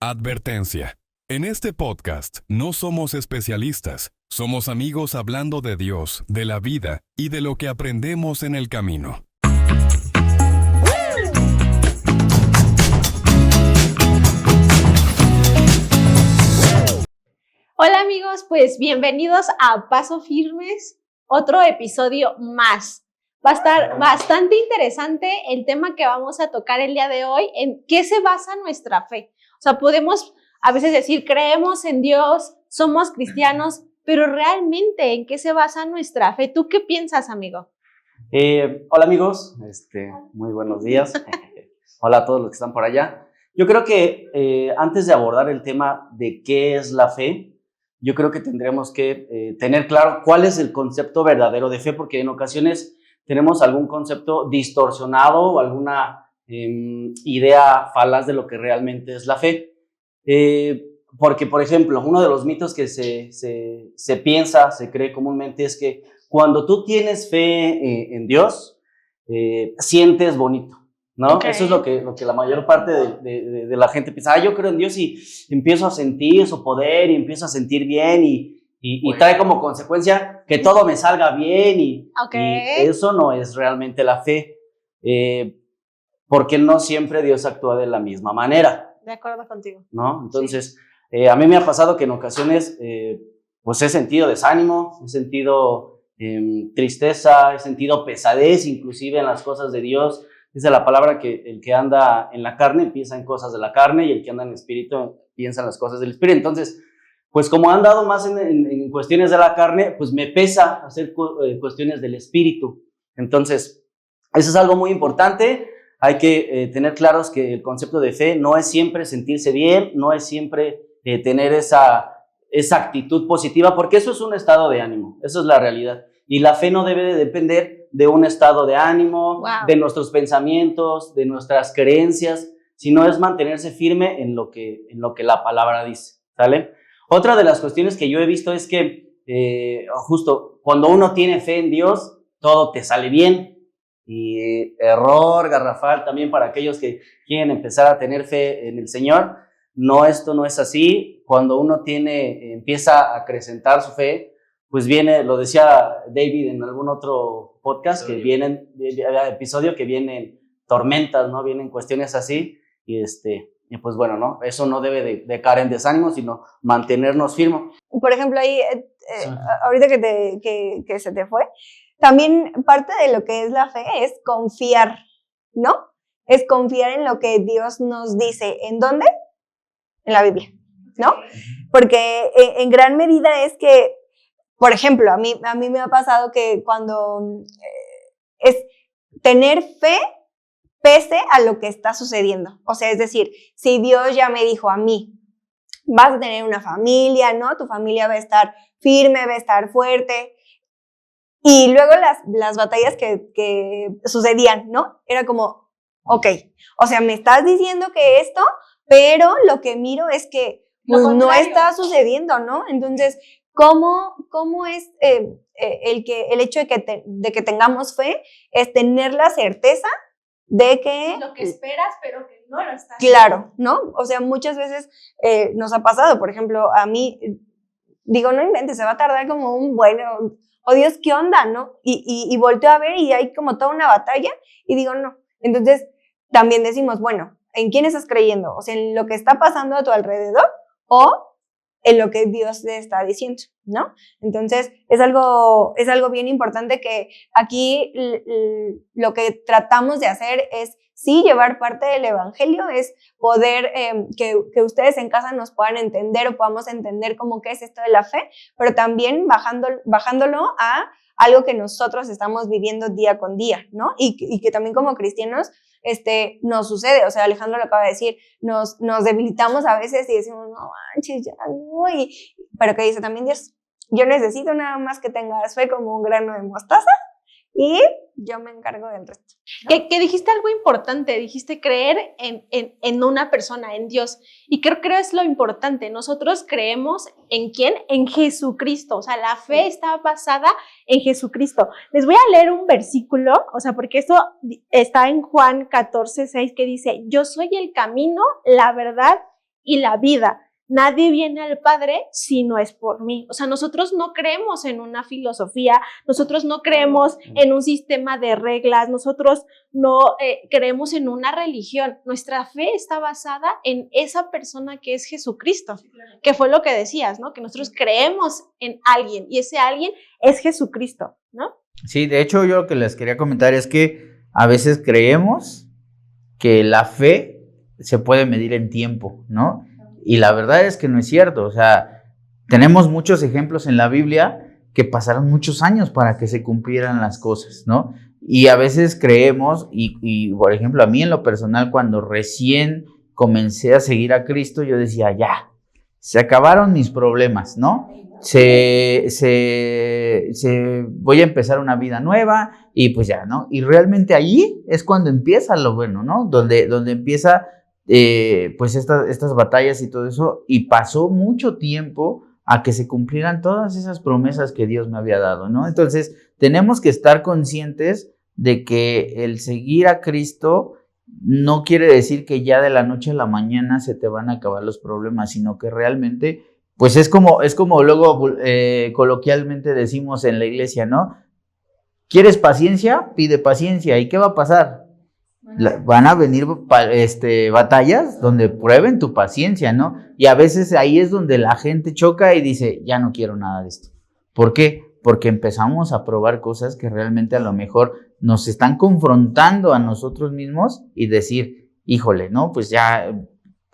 Advertencia. En este podcast no somos especialistas, somos amigos hablando de Dios, de la vida y de lo que aprendemos en el camino. Hola amigos, pues bienvenidos a Paso Firmes, otro episodio más. Va a estar bastante interesante el tema que vamos a tocar el día de hoy, en qué se basa nuestra fe. O sea, podemos a veces decir, creemos en Dios, somos cristianos, pero realmente, ¿en qué se basa nuestra fe? ¿Tú qué piensas, amigo? Hola amigos, muy buenos días. Hola a todos los que están por allá. Yo creo que antes de abordar el tema de qué es la fe, yo creo que tendremos que tener claro cuál es el concepto verdadero de fe, porque en ocasiones tenemos algún concepto distorsionado o alguna idea falaz de lo que realmente es la fe. Porque, por ejemplo, uno de los mitos que se piensa, se cree comúnmente es que cuando tú tienes fe en Dios, sientes bonito, ¿no? Okay. Eso es lo que la mayor parte de la gente piensa. Yo creo en Dios y empiezo a sentir su poder y empiezo a sentir bien y trae como consecuencia que todo me salga bien y eso no es realmente la fe, porque no siempre Dios actúa de la misma manera. De acuerdo contigo. ¿No? Entonces, a mí me ha pasado que en ocasiones pues he sentido desánimo, he sentido tristeza, he sentido pesadez inclusive en las cosas de Dios. Dice la palabra que el que anda en la carne piensa en cosas de la carne y el que anda en el espíritu piensa en las cosas del espíritu. Entonces, pues como han dado más en cuestiones de la carne, pues me pesa hacer cuestiones del espíritu. Entonces, eso es algo muy importante. Hay que tener claros que el concepto de fe no es siempre sentirse bien, no es siempre tener esa actitud positiva, porque eso es un estado de ánimo, eso es la realidad. Y la fe no debe de depender de un estado de ánimo, de nuestros pensamientos, de nuestras creencias, sino es mantenerse firme en lo que la palabra dice, ¿sale? Otra de las cuestiones que yo he visto es que justo cuando uno tiene fe en Dios, todo te sale bien. Y error garrafal también para aquellos que quieren empezar a tener fe en el Señor. No, esto no es así. Cuando uno empieza a acrecentar su fe, pues viene, lo decía David en algún otro podcast, que vienen, episodio, que vienen tormentas, ¿no? Vienen cuestiones así y pues bueno, ¿no? Eso no debe de caer en desánimo, sino mantenernos firmes. Por ejemplo, ahí, ahorita que se te fue, también parte de lo que es la fe es confiar, ¿no? Es confiar en lo que Dios nos dice. ¿En dónde? En la Biblia, ¿no? Porque en gran medida es que, por ejemplo, a mí me ha pasado que cuando es tener fe pese a lo que está sucediendo. O sea, es decir, si Dios ya me dijo a mí, vas a tener una familia, ¿no? Tu familia va a estar firme, va a estar fuerte. Y luego las batallas que sucedían, ¿no? Era como, ok, o sea, me estás diciendo que esto, pero lo que miro es que pues, no está sucediendo, ¿no? Entonces, ¿cómo es el hecho de que tengamos fe? Es tener la certeza de que... Lo que esperas, pero que no lo estás. Claro, ¿no? O sea, muchas veces nos ha pasado, por ejemplo, a mí, digo, no inventes, se va a tardar como un buen... Oh Dios, ¿qué onda, no? Y volteo a ver y hay como toda una batalla y digo, no. Entonces, también decimos, bueno, ¿en quién estás creyendo? O sea, ¿en lo que está pasando a tu alrededor o en lo que Dios te está diciendo, ¿no? Entonces, es algo bien importante que aquí lo que tratamos de hacer es, sí, llevar parte del evangelio, es poder que ustedes en casa nos puedan entender o podamos entender cómo qué es esto de la fe, pero también bajándolo a algo que nosotros estamos viviendo día con día, ¿no? Y que también como cristianos nos sucede, o sea, Alejandro lo acaba de decir, nos debilitamos a veces y decimos, no manches, ya no, pero que dice también Dios, yo necesito nada más que tengas fe como un grano de mostaza y yo me encargo del resto, ¿no? Que dijiste algo importante, dijiste creer en una persona, en Dios, y creo que es lo importante. Nosotros creemos ¿en quién? En Jesucristo, o sea, la fe está basada en Jesucristo. Les voy a leer un versículo, o sea, porque esto está en Juan 14:6, que dice, yo soy el camino, la verdad y la vida. Nadie viene al Padre si no es por mí. O sea, nosotros no creemos en una filosofía, nosotros no creemos en un sistema de reglas, nosotros no creemos en una religión. Nuestra fe está basada en esa persona que es Jesucristo, que fue lo que decías, ¿no? Que nosotros creemos en alguien y ese alguien es Jesucristo, ¿no? Sí, de hecho yo lo que les quería comentar es que a veces creemos que la fe se puede medir en tiempo, ¿no? Y la verdad es que no es cierto. O sea, tenemos muchos ejemplos en la Biblia que pasaron muchos años para que se cumplieran las cosas, ¿no? Y a veces creemos, y por ejemplo, a mí en lo personal, cuando recién comencé a seguir a Cristo, yo decía, ya, se acabaron mis problemas, ¿no? Voy a empezar una vida nueva y pues ya, ¿no? Y realmente allí es cuando empieza lo bueno, ¿no? Donde empieza pues estas batallas y todo eso, y pasó mucho tiempo a que se cumplieran todas esas promesas que Dios me había dado, ¿no? Entonces, tenemos que estar conscientes de que el seguir a Cristo no quiere decir que ya de la noche a la mañana se te van a acabar los problemas, sino que realmente, pues es como luego coloquialmente decimos en la iglesia, ¿no? ¿Quieres paciencia? Pide paciencia. ¿Y qué va a pasar? Van a venir batallas donde prueben tu paciencia, ¿no? Y a veces ahí es donde la gente choca y dice, ya no quiero nada de esto. ¿Por qué? Porque empezamos a probar cosas que realmente a lo mejor nos están confrontando a nosotros mismos y decir, híjole, ¿no? Pues ya,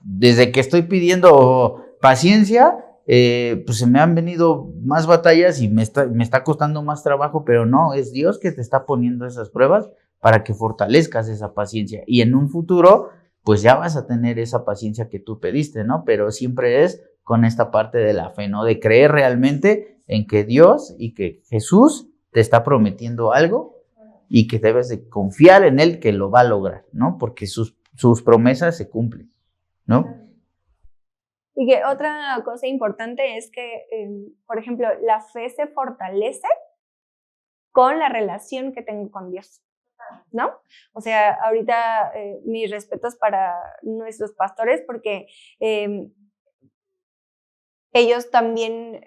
desde que estoy pidiendo paciencia, pues se me han venido más batallas y me está costando más trabajo, pero no, es Dios que te está poniendo esas pruebas para que fortalezcas esa paciencia y en un futuro pues ya vas a tener esa paciencia que tú pediste, ¿no? Pero siempre es con esta parte de la fe, ¿no? De creer realmente en que Dios y que Jesús te está prometiendo algo y que debes de confiar en Él que lo va a lograr, ¿no? Porque sus promesas se cumplen, ¿no? Y que otra cosa importante es que, por ejemplo, la fe se fortalece con la relación que tengo con Dios, ¿no? O sea, ahorita mis respetos para nuestros pastores porque ellos también,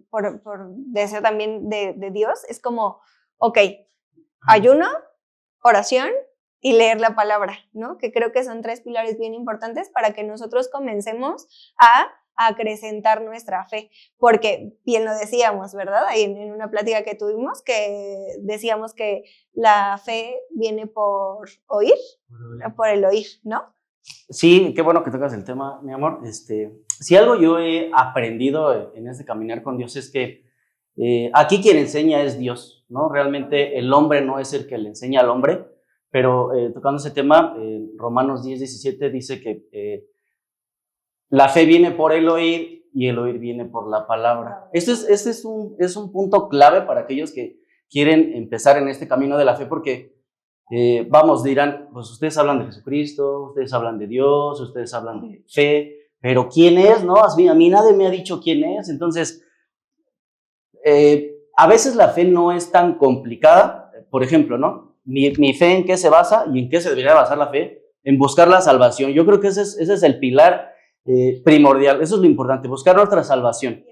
por deseo también de Dios, es como, ok, ayuno, oración y leer la palabra, ¿no? Que creo que son 3 pilares bien importantes para que nosotros comencemos a acrecentar nuestra fe, porque bien lo decíamos, ¿verdad? Ahí en una plática que tuvimos, que decíamos que la fe viene por oír, por el oír, ¿no? Sí, qué bueno que tocas el tema, mi amor. Si algo yo he aprendido en este caminar con Dios es que aquí quien enseña es Dios, ¿no? Realmente el hombre no es el que le enseña al hombre, pero tocando ese tema, Romanos 10:17 dice que la fe viene por el oír y el oír viene por la palabra. Este es un punto clave para aquellos que quieren empezar en este camino de la fe, porque dirán, pues ustedes hablan de Jesucristo, ustedes hablan de Dios, ustedes hablan de fe, pero ¿quién es? No, a mí nadie me ha dicho quién es. Entonces, a veces la fe no es tan complicada. Por ejemplo, ¿no? Mi fe, ¿en qué se basa y en qué se debería basar la fe? En buscar la salvación. Yo creo que ese es el pilar primordial. Eso es lo importante, buscar nuestra salvación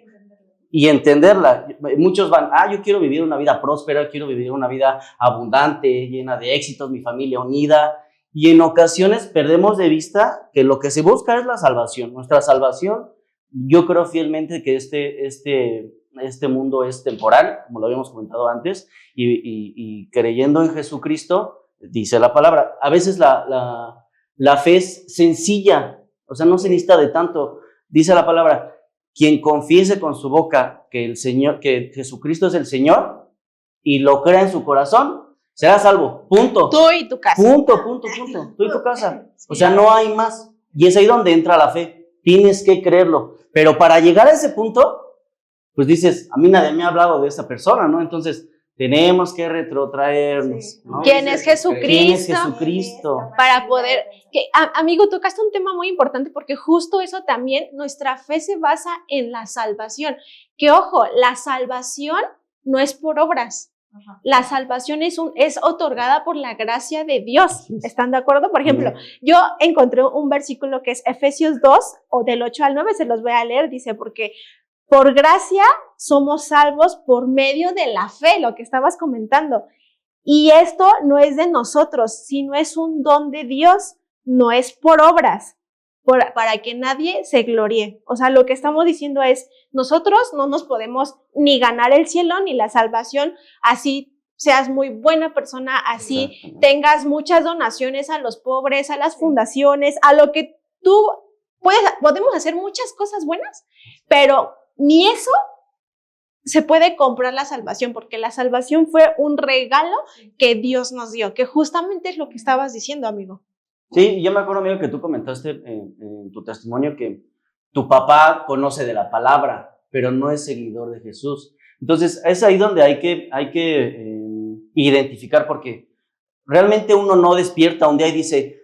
y entenderla. Muchos van, yo quiero vivir una vida próspera, quiero vivir una vida abundante, llena de éxitos, mi familia unida, y en ocasiones perdemos de vista que lo que se busca es la salvación. Nuestra salvación, yo creo fielmente que este mundo es temporal, como lo habíamos comentado antes, y creyendo en Jesucristo, dice la palabra, a veces la fe es sencilla, o sea, no se necesita de tanto. Dice la palabra, quien confiese con su boca que Jesucristo es el Señor y lo crea en su corazón, será salvo. Punto. Tú y tu casa. Punto. Tú y tu casa. O sea, no hay más. Y es ahí donde entra la fe. Tienes que creerlo. Pero para llegar a ese punto, pues dices, a mí nadie me ha hablado de esa persona, ¿no? Entonces, tenemos que retrotraernos, ¿no? ¿Quién es Jesucristo? ¿Quién es Jesucristo? Para poder... amigo, tocaste un tema muy importante porque justo eso también, nuestra fe se basa en la salvación. Que ojo, la salvación no es por obras. La salvación es otorgada por la gracia de Dios. ¿Están de acuerdo? Por ejemplo, yo encontré un versículo que es Efesios 2, o del 8 al 9, se los voy a leer, dice, porque por gracia somos salvos por medio de la fe, lo que estabas comentando. Y esto no es de nosotros, sino es un don de Dios, no es por obras, para que nadie se gloríe. O sea, lo que estamos diciendo es, nosotros no nos podemos ni ganar el cielo ni la salvación, así seas muy buena persona, así tengas muchas donaciones a los pobres, a las fundaciones, a lo que tú podemos hacer muchas cosas buenas, pero ni eso se puede comprar la salvación, porque la salvación fue un regalo que Dios nos dio, que justamente es lo que estabas diciendo, amigo. Sí, yo me acuerdo, amigo, que tú comentaste en tu testimonio que tu papá conoce de la palabra, pero no es seguidor de Jesús. Entonces, es ahí donde hay que identificar, porque realmente uno no despierta un día y dice,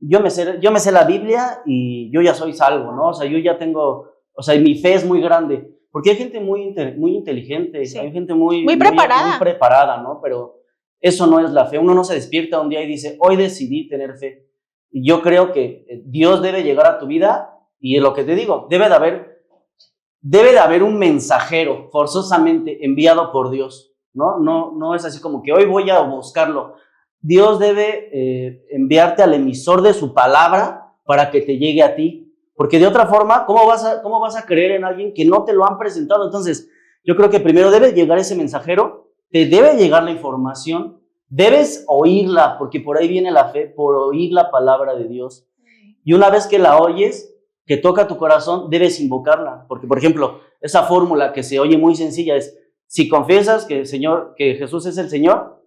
yo me sé la Biblia y yo ya soy salvo, ¿no? O sea, yo ya tengo, o sea, mi fe es muy grande. Porque hay gente muy inteligente, sí. Hay gente muy preparada, ¿no? Pero eso no es la fe. Uno no se despierta un día y dice, hoy decidí tener fe. Y yo creo que Dios debe llegar a tu vida y es lo que te digo, debe de haber un mensajero forzosamente enviado por Dios, ¿no? No es así como que hoy voy a buscarlo. Dios debe enviarte al emisor de su palabra para que te llegue a ti. Porque de otra forma, ¿cómo vas a creer en alguien que no te lo han presentado? Entonces, yo creo que primero debe llegar ese mensajero, te debe llegar la información, debes oírla, porque por ahí viene la fe, por oír la palabra de Dios. Y una vez que la oyes, que toca tu corazón, debes invocarla. Porque, por ejemplo, esa fórmula que se oye muy sencilla es, si confiesas que Jesús es el Señor,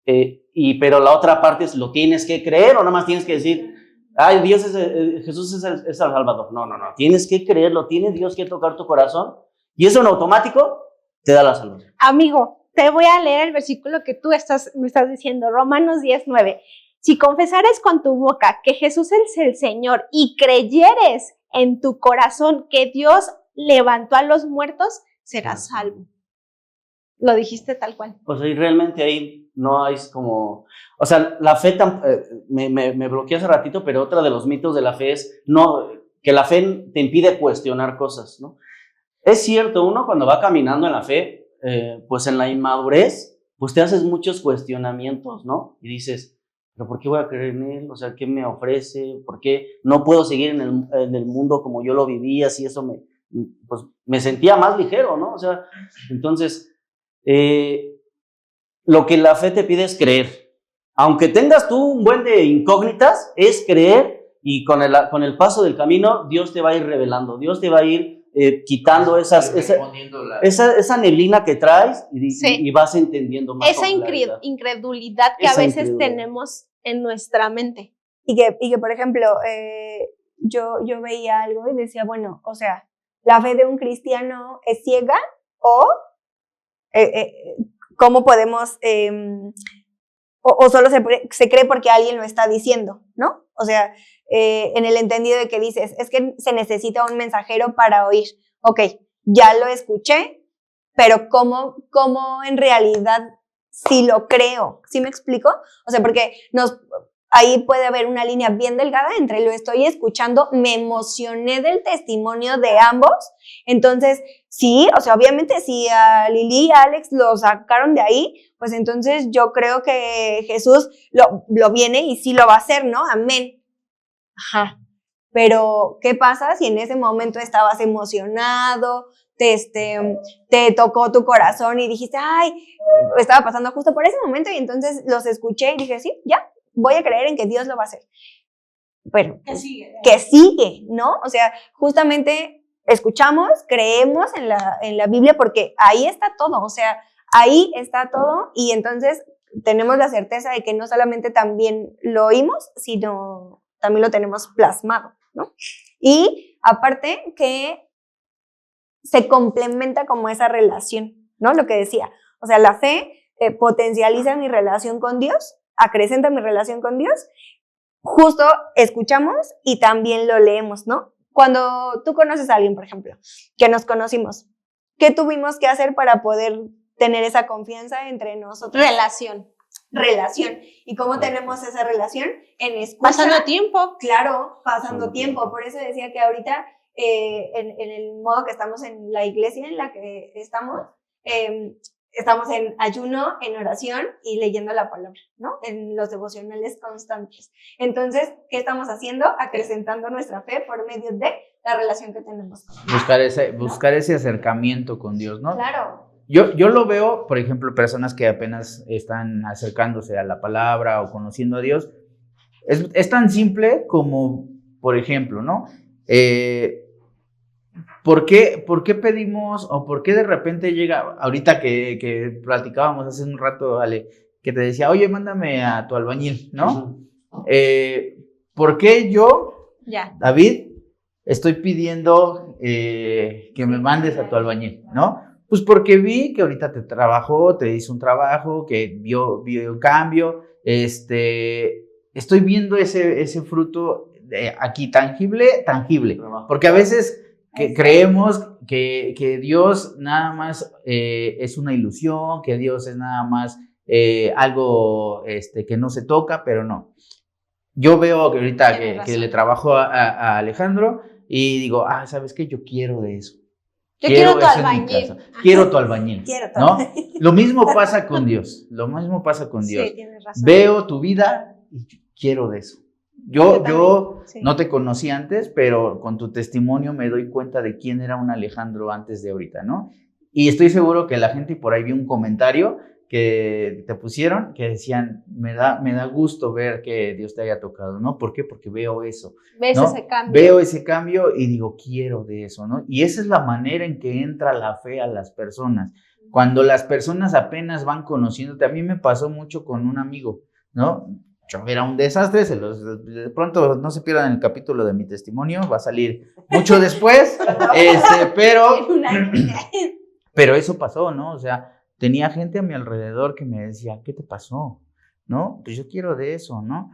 pero la otra parte es, ¿lo tienes que creer o nada más tienes que decir, ay, Jesús es el Salvador? No, tienes que creerlo, tiene Dios que tocar tu corazón y eso en automático te da la salvación. Amigo, te voy a leer el versículo que tú me estás diciendo, Romanos 10:9. Si confesares con tu boca que Jesús es el Señor y creyeres en tu corazón que Dios levantó a los muertos, serás salvo. Lo dijiste tal cual. O sea, y realmente ahí no hay como... O sea, la fe, me bloqueé hace ratito, pero otra de los mitos de la fe es que la fe te impide cuestionar cosas, ¿no? Es cierto, uno cuando va caminando en la fe, pues en la inmadurez, pues te haces muchos cuestionamientos, ¿no? Y dices, ¿pero por qué voy a creer en él? O sea, ¿qué me ofrece? ¿Por qué no puedo seguir en el mundo como yo lo vivía? Si eso pues me sentía más ligero, ¿no? O sea, entonces... lo que la fe te pide es creer. Aunque tengas tú un buen de incógnitas, es creer y con el paso del camino, Dios te va a ir revelando, Dios te va a ir quitando esa neblina que traes y vas entendiendo más. Esa incredulidad que a veces tenemos en nuestra mente. Y que por ejemplo, yo veía algo y decía, bueno, o sea, ¿la fe de un cristiano es ciega o cómo podemos, o solo se cree porque alguien lo está diciendo, ¿no? O sea, en el entendido de que dices, es que se necesita un mensajero para oír. Ok, ya lo escuché, pero ¿cómo en realidad sí lo creo? ¿Sí me explico? O sea, porque ahí puede haber una línea bien delgada entre lo estoy escuchando, me emocioné del testimonio de ambos, entonces sí, o sea, obviamente si a Lili y a Alex lo sacaron de ahí, pues entonces yo creo que Jesús lo viene y sí lo va a hacer, ¿no? Amén. Ajá. Pero, ¿qué pasa si en ese momento estabas emocionado, te tocó tu corazón y dijiste, ay, estaba pasando justo por ese momento y entonces los escuché y dije, sí, ya, voy a creer en que Dios lo va a hacer. Pero, que sigue, ¿no? O sea, justamente escuchamos, creemos en la Biblia porque ahí está todo, o sea, ahí está todo y entonces tenemos la certeza de que no solamente también lo oímos, sino también lo tenemos plasmado, ¿no? Y aparte que se complementa como esa relación, ¿no? Lo que decía, o sea, la fe potencializa mi relación con Dios, acrecenta mi relación con Dios, justo escuchamos y también lo leemos, ¿no? Cuando tú conoces a alguien, por ejemplo, que nos conocimos, ¿qué tuvimos que hacer para poder tener esa confianza entre nosotros. Relación. ¿Y cómo tenemos esa relación? En escucha. Pasando tiempo. Claro, pasando tiempo. Por eso decía que ahorita, en el modo que estamos en la iglesia en la que estamos en ayuno, en oración y leyendo la palabra, ¿no? En los devocionales constantes. Entonces, ¿qué estamos haciendo? Acrecentando nuestra fe por medio de la relación que tenemos con Dios. Buscar ese acercamiento con Dios, ¿no? Claro. Yo lo veo, por ejemplo, personas que apenas están acercándose a la palabra o conociendo a Dios. Es tan simple como, por ejemplo, ¿no? ¿Por qué pedimos o por qué de repente llega, ahorita que platicábamos hace un rato, Ale, que te decía, oye, mándame a tu albañil, ¿no? ¿Por qué yo, David, estoy pidiendo que me mandes a tu albañil, ¿no? Pues porque vi que ahorita te hizo un trabajo, que vio un cambio, estoy viendo ese fruto aquí tangible, porque a veces creemos que Dios nada más es una ilusión, que Dios es nada más algo que no se toca, pero no. Yo veo que ahorita que le trabajo a Alejandro y digo, ¿sabes qué? Yo quiero de eso. Yo quiero tu albañil. Quiero tu albañil, ¿no? Lo mismo pasa con Dios. Sí, tienes razón. Veo tu vida y quiero de eso. Yo sí. No te conocí antes, pero con tu testimonio me doy cuenta de quién era un Alejandro antes de ahorita, ¿no? Y estoy seguro que la gente por ahí vio un comentario que te pusieron que decían, me da gusto ver que Dios te haya tocado, ¿no? ¿Por qué? Porque veo eso. ¿Ves ¿no? ese cambio? Veo ese cambio y digo, quiero de eso, ¿no? Y esa es la manera en que entra la fe a las personas. Cuando las personas apenas van conociéndote, a mí me pasó mucho con un amigo, ¿no? Yo era un desastre, de pronto no se pierdan el capítulo de mi testimonio, va a salir mucho después, pero eso pasó, ¿no? O sea, tenía gente a mi alrededor que me decía, ¿qué te pasó? ¿No? Pues yo quiero de eso, ¿no?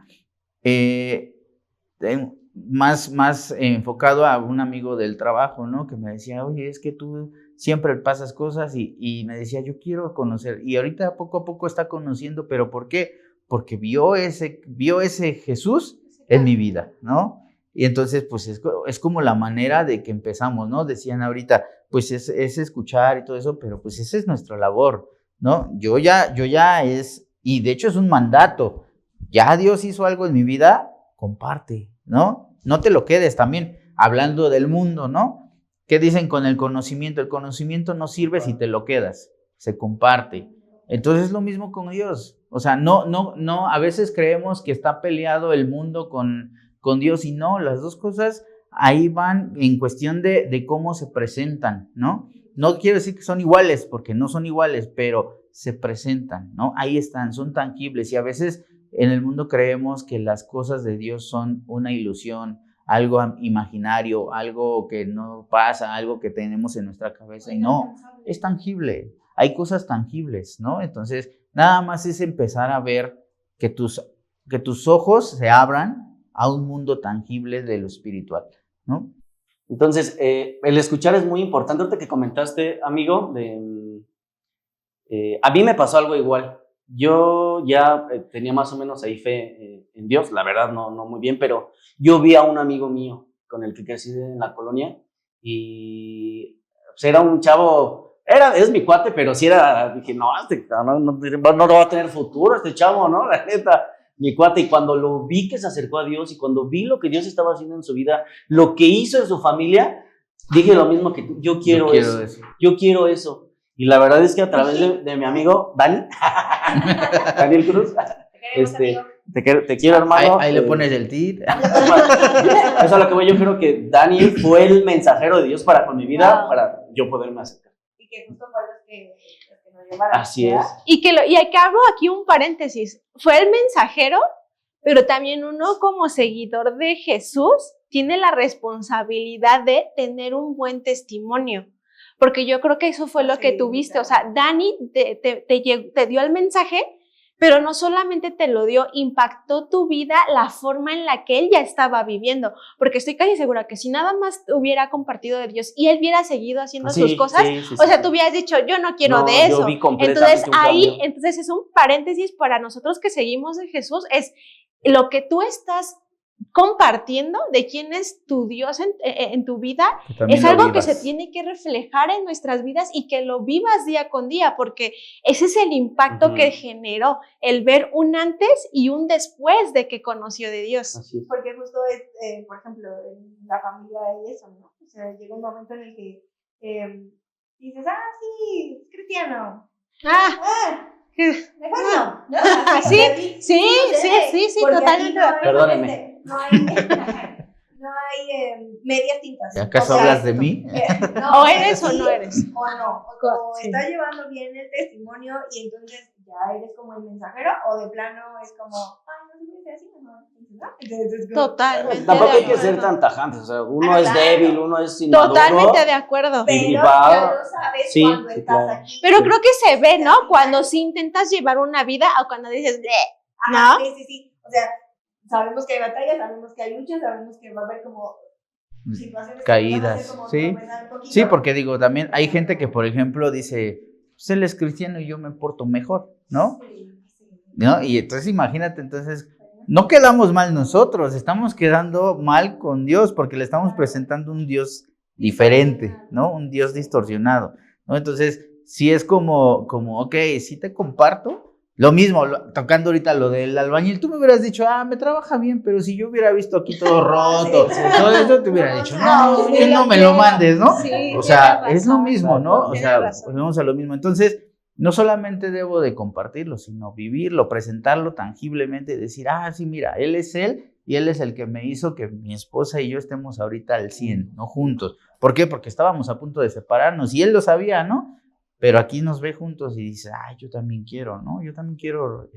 Más enfocado a un amigo del trabajo, ¿no? Que me decía, oye, es que tú siempre pasas cosas y me decía, yo quiero conocer. Y ahorita poco a poco está conociendo, ¿pero por qué? Porque vio ese Jesús en mi vida, ¿no? Y entonces, pues es como la manera de que empezamos, ¿no? Decían ahorita, pues es escuchar y todo eso, pero pues esa es nuestra labor, ¿no? Yo ya y de hecho es un mandato, ya Dios hizo algo en mi vida, comparte, ¿no? No te lo quedes también, hablando del mundo, ¿no? ¿Qué dicen con el conocimiento? El conocimiento no sirve si te lo quedas, se comparte. Entonces es lo mismo con Dios, o sea, no, a veces creemos que está peleado el mundo con Dios y no, las dos cosas ahí van en cuestión de cómo se presentan, ¿no? No quiero decir que son iguales, porque no son iguales, pero se presentan, ¿no? Ahí están, son tangibles y a veces en el mundo creemos que las cosas de Dios son una ilusión, algo imaginario, algo que no pasa, algo que tenemos en nuestra cabeza y no, es tangible, hay cosas tangibles, ¿no? Entonces, nada más es empezar a ver que tus ojos se abran a un mundo tangible de lo espiritual, ¿no? Entonces, el escuchar es muy importante. Ahorita que comentaste, amigo, a mí me pasó algo igual. Yo ya tenía más o menos ahí fe en Dios, la verdad no muy bien, pero yo vi a un amigo mío con el que crecí en la colonia y pues, era un chavo, es mi cuate, pero sí dije, no va a tener futuro este chavo, ¿no? La neta. Mi cuate, y cuando lo vi que se acercó a Dios y cuando vi lo que Dios estaba haciendo en su vida, lo que hizo en su familia, dije lo mismo que tú, yo quiero eso. Y la verdad es que a través de mi amigo Daniel Cruz, te quiero, hermano. Ahí le pones el tit. Eso es a lo que voy. Yo creo que Daniel fue el mensajero de Dios para con mi vida, para yo poderme acercar. Y que justo fue los que nos llevaron. Así es. Y que abro aquí un paréntesis. Fue el mensajero, pero también uno como seguidor de Jesús tiene la responsabilidad de tener un buen testimonio. Porque yo creo que eso fue lo que tuviste. O sea, Dani te dio el mensaje, pero no solamente te lo dio, impactó tu vida la forma en la que él ya estaba viviendo, porque estoy casi segura que si nada más hubiera compartido de Dios y él hubiera seguido haciendo sus cosas, o sea, tú hubieras dicho, yo no quiero de eso. Entonces ahí, entonces es un paréntesis para nosotros que seguimos de Jesús, es lo que tú estás compartiendo de quién es tu Dios en tu vida, es algo que se tiene que reflejar en nuestras vidas y que lo vivas día con día, porque ese es el impacto que generó el ver un antes y un después de que conoció de Dios. Porque justo es, por ejemplo, en la familia hay eso, ¿no? O sea, llega un momento en el que dices, sí, es cristiano. Mejor no. Sí, totalmente. Perdóneme. No hay medias tintas. ¿Acaso hablas de mí? No, o eres o no eres. O no. O estás llevando bien el testimonio y entonces ya eres como el mensajero, o de plano es como, no se puede así, ¿no? Entonces, totalmente. Tampoco hay que ser tan tajantes. O sea, uno es débil, uno es inmaduro. Totalmente de acuerdo. Pero ya lo sabes cuando estás aquí. Pero creo que se ve, ¿no? Cuando sí intentas llevar una vida o cuando dices, ¿no? Sí. O sea, sabemos que hay batallas, sabemos que hay luchas, sabemos que va a haber como situaciones caídas, como sí. Sí, porque digo, también hay gente que, por ejemplo, dice, pues él es cristiano y yo me porto mejor, ¿no? Sí. ¿No? Y entonces imagínate, entonces, no quedamos mal nosotros, estamos quedando mal con Dios porque le estamos presentando un Dios diferente, ¿no? Un Dios distorsionado, ¿no? Entonces, sí es como, ok, sí te comparto. Lo mismo, tocando ahorita lo del albañil, tú me hubieras dicho, me trabaja bien, pero si yo hubiera visto aquí todo roto, todo eso te hubiera dicho, no me lo mandes, ¿no? Sí, o sea, es lo mismo, ¿no? O sea, volvemos a lo mismo. Entonces, no solamente debo de compartirlo, sino vivirlo, presentarlo tangiblemente, decir, sí, mira, él es él y él es el que me hizo que mi esposa y yo estemos ahorita al 100, ¿no? Juntos. ¿Por qué? Porque estábamos a punto de separarnos y él lo sabía, ¿no? Pero aquí nos ve juntos y dice, yo también quiero, ¿no? Yo también quiero,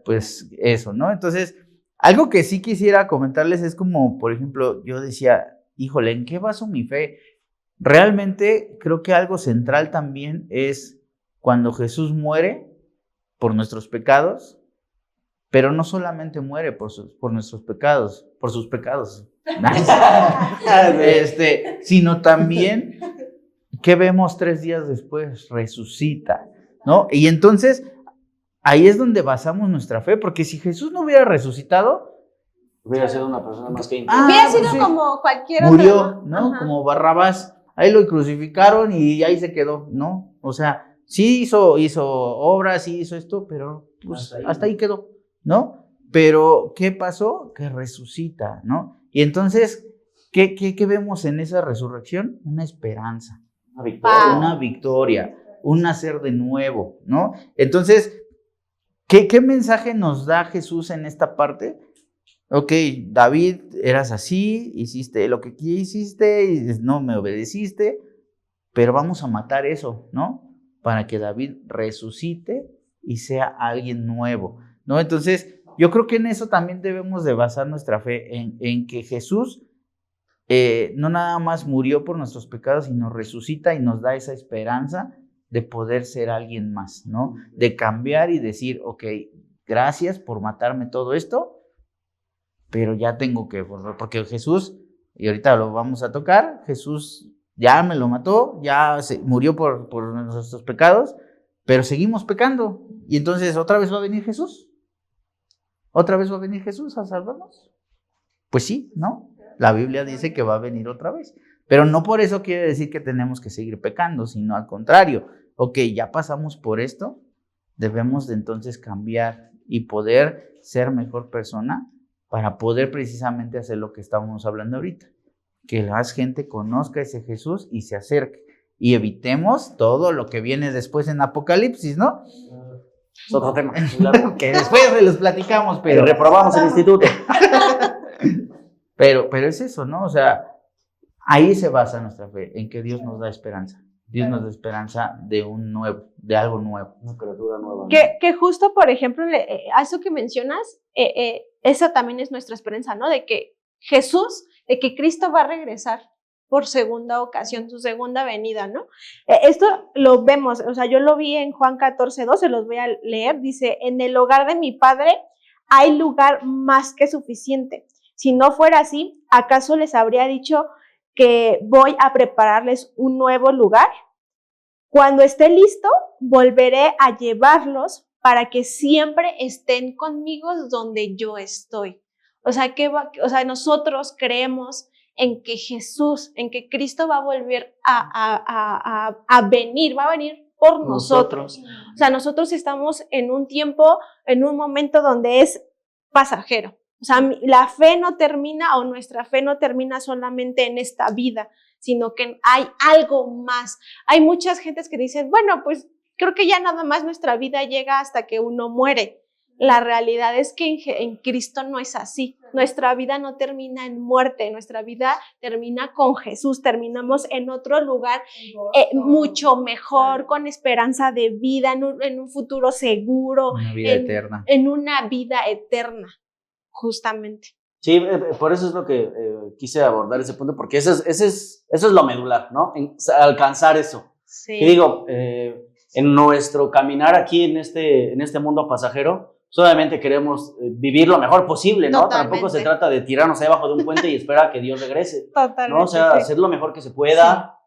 pues eso, ¿no? Entonces, algo que sí quisiera comentarles es como, por ejemplo, yo decía, híjole, ¿en qué baso mi fe? Realmente creo que algo central también es cuando Jesús muere por nuestros pecados, pero no solamente muere por nuestros pecados, por sus pecados, sino también... ¿Qué vemos 3 días después? Resucita, ¿no? Y entonces, ahí es donde basamos nuestra fe, porque si Jesús no hubiera resucitado... Hubiera sido una persona más que hubiera sido como cualquier otro. Murió, ¿no? Como Barrabás. Ahí lo crucificaron y ahí se quedó, ¿no? O sea, sí hizo obras, sí hizo esto, pero pues hasta ahí quedó, ¿no? Pero, ¿qué pasó? Que resucita, ¿no? Y entonces, ¿qué vemos en esa resurrección? Una esperanza. Una victoria, un nacer de nuevo, ¿no? Entonces, ¿qué mensaje nos da Jesús en esta parte? Ok, David, eras así, hiciste lo que quisiste y no me obedeciste, pero vamos a matar eso, ¿no? Para que David resucite y sea alguien nuevo, ¿no? Entonces, yo creo que en eso también debemos de basar nuestra fe, en que Jesús no nada más murió por nuestros pecados, sino resucita y nos da esa esperanza de poder ser alguien más, ¿no? De cambiar y decir, ok, gracias por matarme todo esto, pero ya tengo que volver, porque Jesús, y ahorita lo vamos a tocar, Jesús ya me lo mató, ya murió por nuestros pecados, pero seguimos pecando, y entonces ¿otra vez va a venir Jesús? ¿Otra vez va a venir Jesús a salvarnos? Pues sí, ¿no? La Biblia dice que va a venir otra vez, pero no por eso quiere decir que tenemos que seguir pecando, sino al contrario, ok, ya pasamos por esto, debemos de entonces cambiar y poder ser mejor persona para poder precisamente hacer lo que estábamos hablando ahorita, que más gente conozca a ese Jesús y se acerque, y evitemos todo lo que viene después en Apocalipsis, ¿no? Es otro tema. Que después se los platicamos, pero... reprobamos el instituto. Pero es eso, ¿no? O sea, ahí se basa nuestra fe, en que Dios nos da esperanza. Dios nos da esperanza de algo nuevo. Una criatura nueva, ¿no? Que justo, por ejemplo, a eso que mencionas, esa también es nuestra esperanza, ¿no? De que Jesús, de que Cristo va a regresar. por segunda ocasión, su segunda venida, ¿no? Esto lo vemos, o sea, yo lo vi en Juan 14:2, se los voy a leer, dice, en el hogar de mi Padre hay lugar más que suficiente. Si no fuera así, ¿acaso les habría dicho que voy a prepararles un nuevo lugar? Cuando esté listo, volveré a llevarlos para que siempre estén conmigo donde yo estoy. O sea, nosotros creemos en que Jesús, en que Cristo va a volver a venir, va a venir por nosotros. O sea, nosotros estamos en un tiempo, en un momento donde es pasajero. O sea, la fe no termina, o nuestra fe no termina solamente en esta vida, sino que hay algo más. Hay muchas gentes que dicen, bueno, pues creo que ya nada más nuestra vida llega hasta que uno muere. La realidad es que en Cristo no es así. Nuestra vida no termina en muerte, nuestra vida termina con Jesús, terminamos en otro lugar mucho mejor, con esperanza de vida, en un futuro seguro. Una vida eterna. En una vida eterna, justamente. Sí, por eso es lo que quise abordar ese punto, porque eso es lo medular, ¿no? Alcanzar eso. Sí. Y digo, en nuestro caminar aquí en este mundo pasajero, solamente queremos vivir lo mejor posible, ¿no? Totalmente. Tampoco se trata de tirarnos ahí abajo de un puente y esperar a que Dios regrese. Totalmente. ¿No? O sea, hacer lo mejor que se pueda,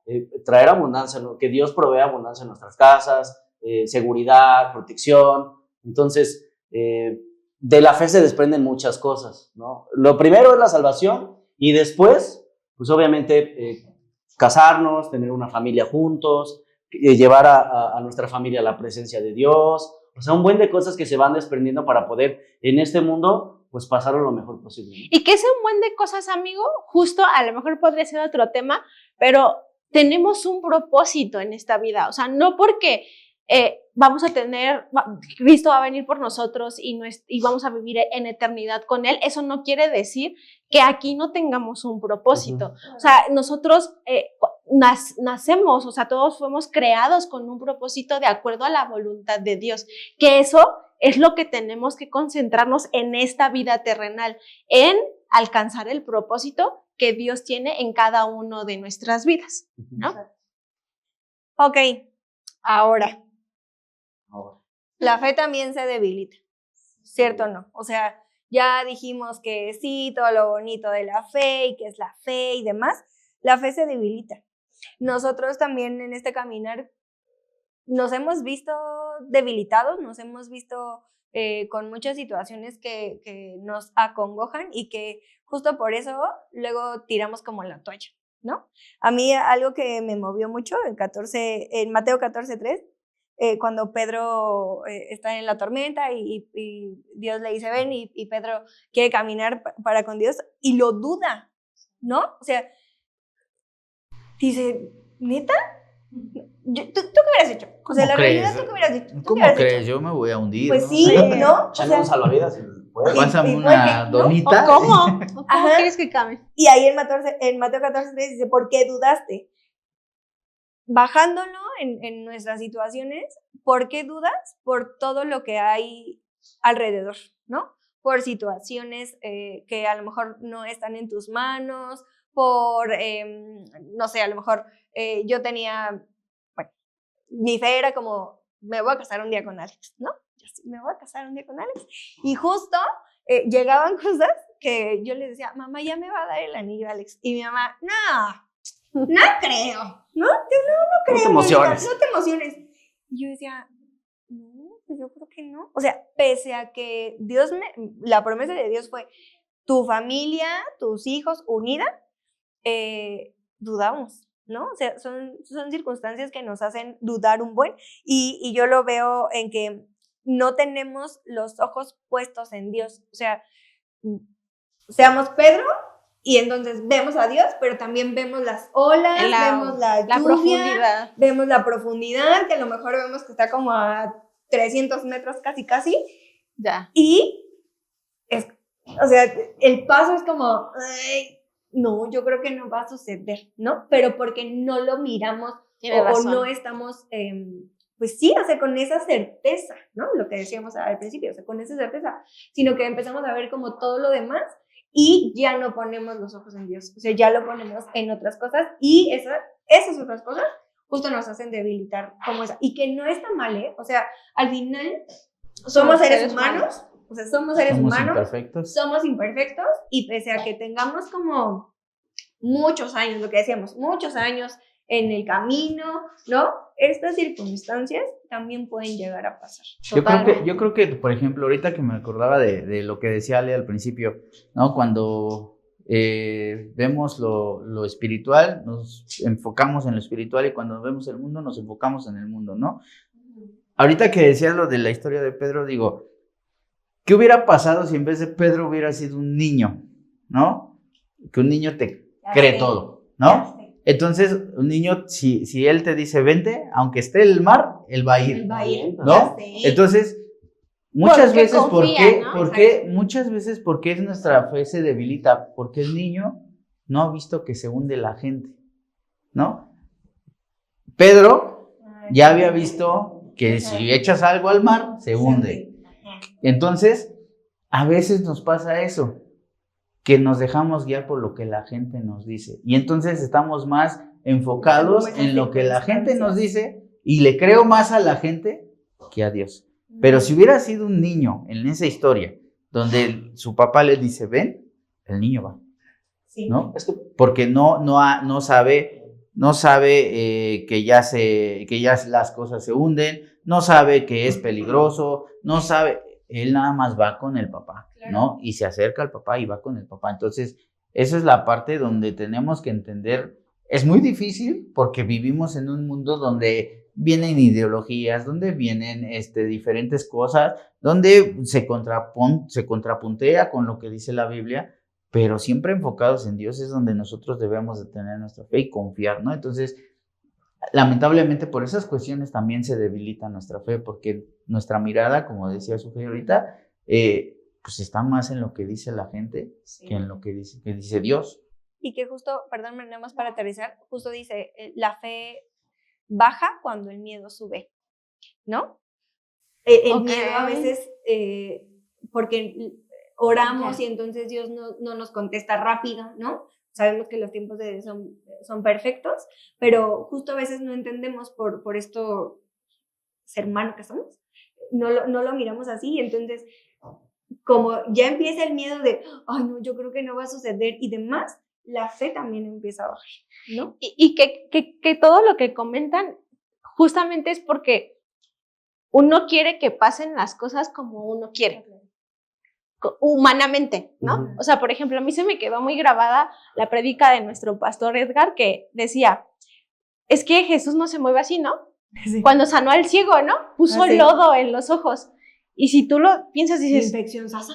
traer abundancia, ¿no? Que Dios provea abundancia en nuestras casas, seguridad, protección. Entonces, de la fe se desprenden muchas cosas, ¿no? Lo primero es la salvación y después, pues obviamente, casarnos, tener una familia juntos, llevar a nuestra familia a la presencia de Dios. O sea, un buen de cosas que se van desprendiendo para poder en este mundo, pues pasarlo lo mejor posible, ¿no? Y que es un buen de cosas, amigo, justo a lo mejor podría ser otro tema, pero tenemos un propósito en esta vida. O sea, no porque Cristo va a venir por nosotros y vamos a vivir en eternidad con Él, eso no quiere decir que aquí no tengamos un propósito. O sea, nosotros nacemos, o sea, todos fuimos creados con un propósito de acuerdo a la voluntad de Dios, que eso es lo que tenemos que concentrarnos en esta vida terrenal, en alcanzar el propósito que Dios tiene en cada uno de nuestras vidas, ¿no? Ok, ahora, la fe también se debilita, ¿cierto o no? O sea, ya dijimos que sí, todo lo bonito de la fe y que es la fe y demás, la fe se debilita. Nosotros también en este caminar nos hemos visto debilitados, nos hemos visto con muchas situaciones que nos acongojan y que justo por eso luego tiramos como la toalla, ¿no? A mí algo que me movió mucho en Mateo 14:3, cuando Pedro está en la tormenta y Dios le dice ven y Pedro quiere caminar para con Dios y lo duda, ¿no? O sea, dice, ¿neta? ¿Tú qué hubieras hecho? O sea, la realidad, ¿tú qué hubieras dicho? ¿Cómo crees? Yo me voy a hundir. Pues ¿no? sí, ¿no? Echando un salvavidas. Pásame una donita. ¿O cómo? ¿O cómo quieres que cambie? Y ahí en Mateo 14:3 dice, ¿por qué dudaste? Bajándolo en nuestras situaciones, ¿por qué dudas? Por todo lo que hay alrededor, ¿no? Por situaciones que a lo mejor no están en tus manos, por, no sé, a lo mejor yo tenía, bueno, mi fe era como, me voy a casar un día con Alex, ¿no? Yo sí, me voy a casar un día con Alex. Y justo llegaban cosas que yo les decía, mamá, ya me va a dar el anillo Alex. Y mi mamá, no creo, ¿no? No creo. No te emociones. No te emociones. Y yo decía, no, pues yo creo que no. O sea, pese a que la promesa de Dios fue tu familia, tus hijos unida, dudamos, ¿no? O sea, son circunstancias que nos hacen dudar un buen. Y yo lo veo en que no tenemos los ojos puestos en Dios. O sea, seamos Pedro y entonces vemos a Dios, pero también vemos las olas, vemos la lluvia, profundidad. Vemos la profundidad, que a lo mejor vemos que está como a 300 metros casi. Ya. Y, o sea, el paso es como, ay, no, yo creo que no va a suceder, ¿no? Pero porque no lo miramos o no estamos, pues sí, o sea, con esa certeza, ¿no? Lo que decíamos al principio, o sea, con esa certeza, sino que empezamos a ver como todo lo demás y ya no ponemos los ojos en Dios, o sea, ya lo ponemos en otras cosas y esas otras cosas justo nos hacen debilitar como esa, y que no está mal, ¿eh? O sea, al final somos seres humanos, o sea, somos seres humanos, somos imperfectos, y pese a que tengamos como muchos años, lo que decíamos, muchos años en el camino, ¿no? Estas circunstancias también pueden llegar a pasar. Yo creo que, por ejemplo, ahorita que me acordaba de lo que decía Ale al principio, ¿no? Cuando vemos lo espiritual, nos enfocamos en lo espiritual, y cuando vemos el mundo, nos enfocamos en el mundo, ¿no? Ahorita que decías lo de la historia de Pedro, digo, ¿qué hubiera pasado si en vez de Pedro hubiera sido un niño, ¿no? Que un niño te cree todo, ¿no? Entonces, un niño, si él te dice, vente, aunque esté el mar, él va a ir, ¿no? Entonces, muchas veces, muchas veces, ¿por qué nuestra fe se debilita? Porque el niño no ha visto que se hunde la gente, ¿no? Pedro ya había visto que si echas algo al mar, se hunde. Entonces, a veces nos pasa eso, que nos dejamos guiar por lo que la gente nos dice. Y entonces estamos más enfocados en lo que la gente nos dice, y le creo más a la gente que a Dios. Pero si hubiera sido un niño en esa historia, donde su papá le dice, ven, el niño va, ¿no? Porque no sabe que ya las cosas se hunden, no sabe que es peligroso, no sabe, él nada más va con el papá, ¿no? Y se acerca al papá y va con el papá. Entonces, esa es la parte donde tenemos que entender. Es muy difícil porque vivimos en un mundo donde vienen ideologías, donde vienen diferentes cosas, donde se contrapuntea con lo que dice la Biblia, pero siempre enfocados en Dios es donde nosotros debemos de tener nuestra fe y confiar, ¿no? Entonces, lamentablemente por esas cuestiones también se debilita nuestra fe, porque nuestra mirada, como decía Sofía ahorita, pues está más en lo que dice la gente que en lo que dice Dios. Y que justo, perdón, nada más para aterrizar, justo dice, la fe baja cuando el miedo sube, ¿no? El miedo a veces, porque oramos y entonces Dios no nos contesta rápido, ¿no? Sabemos que los tiempos de Dios son perfectos, pero justo a veces no entendemos por esto ser humano que somos, no lo miramos así, entonces como ya empieza el miedo de, ay no, yo creo que no va a suceder y demás, la fe también empieza a bajar, ¿no? Y que todo lo que comentan justamente es porque uno quiere que pasen las cosas como uno quiere, humanamente, ¿no? O sea, por ejemplo, a mí se me quedó muy grabada la prédica de nuestro pastor Edgar, que decía, es que Jesús no se mueve así, ¿no? Sí. Cuando sanó al ciego, ¿no? Puso lodo en los ojos. Y si tú lo piensas, dices... Infección sasa.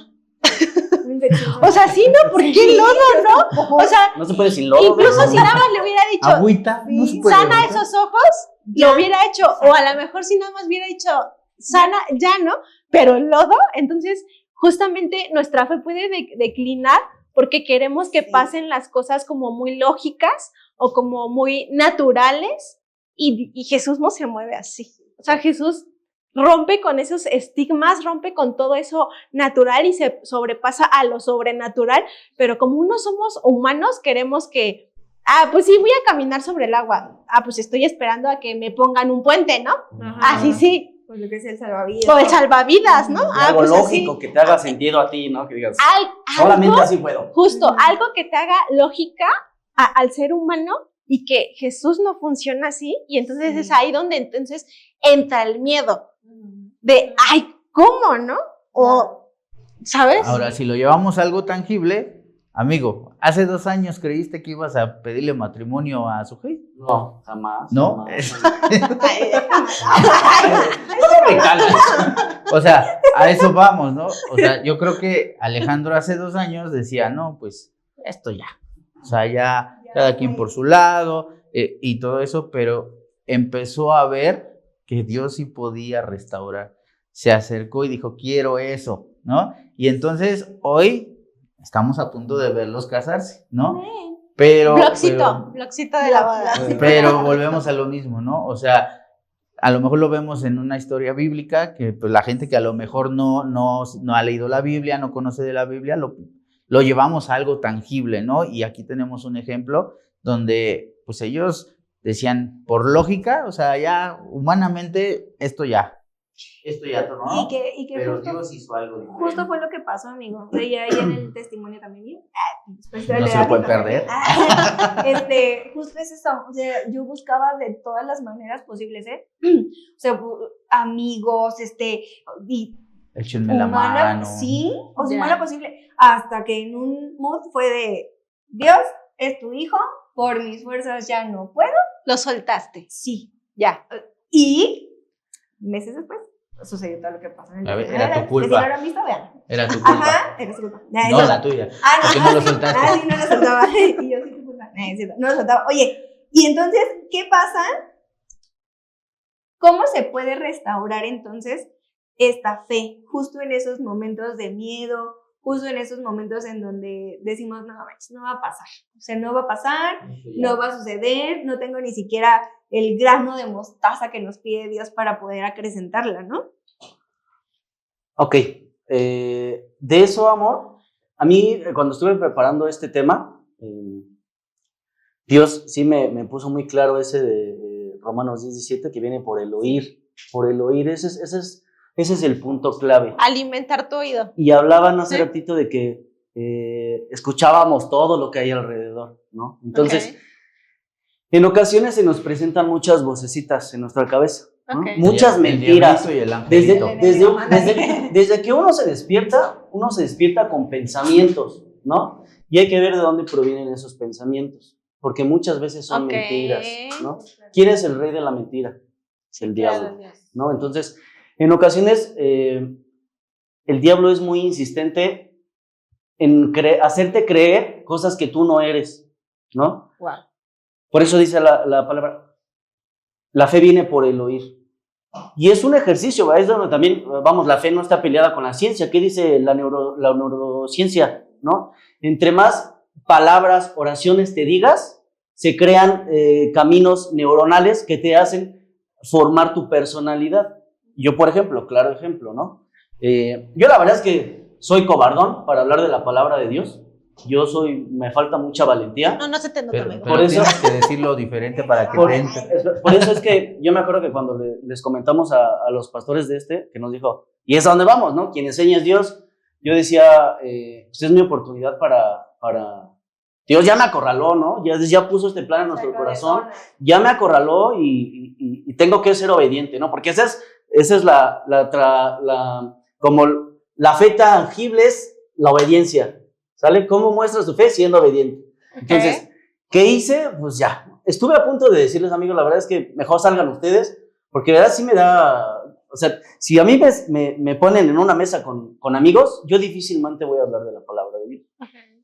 O sea, sí, ¿no? ¿Por qué lodo, no? O sea... No se puede sin lodo. Incluso si nada más le hubiera dicho... Agüita, no se puede, sana esos ojos, lo hubiera hecho. O a lo mejor si nada más hubiera dicho, sana, ya, ¿no? Pero el lodo, entonces... Justamente nuestra fe puede declinar porque queremos que pasen las cosas como muy lógicas o como muy naturales y Jesús no se mueve así. O sea, Jesús rompe con esos estigmas, rompe con todo eso natural y se sobrepasa a lo sobrenatural, pero como no somos humanos, queremos que, pues sí, voy a caminar sobre el agua. Pues estoy esperando a que me pongan un puente, ¿no? Así sí. Pues lo que es el salvavidas. O el salvavidas, ¿no? Algo pues lógico así. que te haga sentido a ti, ¿no? Que digas, solamente así puedo. Justo, algo que te haga lógica al ser humano y que Jesús no funciona así. Y entonces es ahí donde entonces entra el miedo de, ay, ¿cómo, no? O, ¿sabes? Ahora, si lo llevamos a algo tangible... Amigo, ¿hace 2 años creíste que ibas a pedirle matrimonio a Sujei? No, jamás. ¿No? Jamás. O sea, a eso vamos, ¿no? O sea, yo creo que Alejandro hace 2 años decía, no, pues esto ya. O sea, ya cada quien por su lado y todo eso, pero empezó a ver que Dios sí podía restaurar. Se acercó y dijo, quiero eso, ¿no? Y entonces hoy... estamos a punto de verlos casarse, ¿no? Pero... Blogcito de la boda. Pero volvemos a lo mismo, ¿no? O sea, a lo mejor lo vemos en una historia bíblica, que pues la gente que a lo mejor no ha leído la Biblia, no conoce de la Biblia, lo llevamos a algo tangible, ¿no? Y aquí tenemos un ejemplo donde pues ellos decían, por lógica, o sea, ya humanamente esto ya ¿no? Y que pero justo, Dios hizo algo diferente. justo fue lo que pasó, amigo. Y ahí en el testimonio también vi. Después No se lo pueden perder. Justo es eso. O sea, yo buscaba de todas las maneras posibles, O sea, amigos, y Échenme la humana, mano. sí, o sea, Ya. humana posible. Hasta que en un mood fue de, Dios es tu hijo, por mis fuerzas ya no puedo. Lo soltaste. Sí. Ya. Y meses después sucedió todo lo que pasó en el A ver, video. era tu Que culpa. si no lo han visto, vean. Era tu culpa. Ajá, era su culpa. No, la tuya. Ah, ¿Por qué no lo soltaste? Ah, sí, no lo soltaba. Y yo sí, tu culpa. Es cierto, no lo soltaba. Oye, y entonces, ¿qué pasa? ¿Cómo se puede restaurar entonces esta fe? Justo en esos momentos de miedo, justo en esos momentos en donde decimos, no, no va a pasar. O sea, no va a pasar, no va a suceder, no tengo ni siquiera el grano de mostaza que nos pide Dios para poder acrecentarla, ¿no? Ok, de eso, amor, a mí cuando estuve preparando este tema, Dios sí me puso muy claro ese de Romanos 10:17 que viene por el oír, ese es el punto clave. Alimentar tu oído. Y hablaban hace Sí. ratito de que escuchábamos todo lo que hay alrededor, ¿no? Entonces, Ok. en ocasiones se nos presentan muchas vocecitas en nuestra cabeza, ¿no? Ok. Muchas El mentiras. diablito y el angelito. Desde que uno se despierta con pensamientos, ¿no? Y hay que ver de dónde provienen esos pensamientos, porque muchas veces son Ok. mentiras, ¿no? ¿Quién es el rey de la mentira? El diablo, Claro, Dios. ¿no? Entonces, en ocasiones, el diablo es muy insistente en hacerte creer cosas que tú no eres, ¿no? Wow. Por eso dice la palabra, la fe viene por el oír. Y es un ejercicio, ¿va? Es donde también, vamos, la fe no está peleada con la ciencia. ¿Qué dice la neurociencia, no? Entre más palabras, oraciones te digas, se crean caminos neuronales que te hacen formar tu personalidad. Yo, por ejemplo, claro ejemplo, ¿no? Yo la verdad es que soy cobardón para hablar de la palabra de Dios. Me falta mucha valentía. No se te nota, Pero, amigo. pero Por eso- tienes que decirlo diferente para que Por, te entre. por eso es que yo me acuerdo que cuando les comentamos a los pastores que nos dijo, y es a donde vamos, ¿no? Quien enseña es Dios. Yo decía, pues es mi oportunidad para... Dios ya me acorraló, ¿no? Ya puso este plan en nuestro corazón. Ya me acorraló y tengo que ser obediente, ¿no? Porque esa es como la fe tangible es la obediencia, ¿sale? ¿Cómo muestras tu fe? Siendo obediente. Entonces, ¿qué hice? Pues ya, estuve a punto de decirles, amigos, la verdad es que mejor salgan ustedes, porque la verdad sí me da, o sea, si a mí me ponen en una mesa con amigos, yo difícilmente voy a hablar de la palabra de Dios,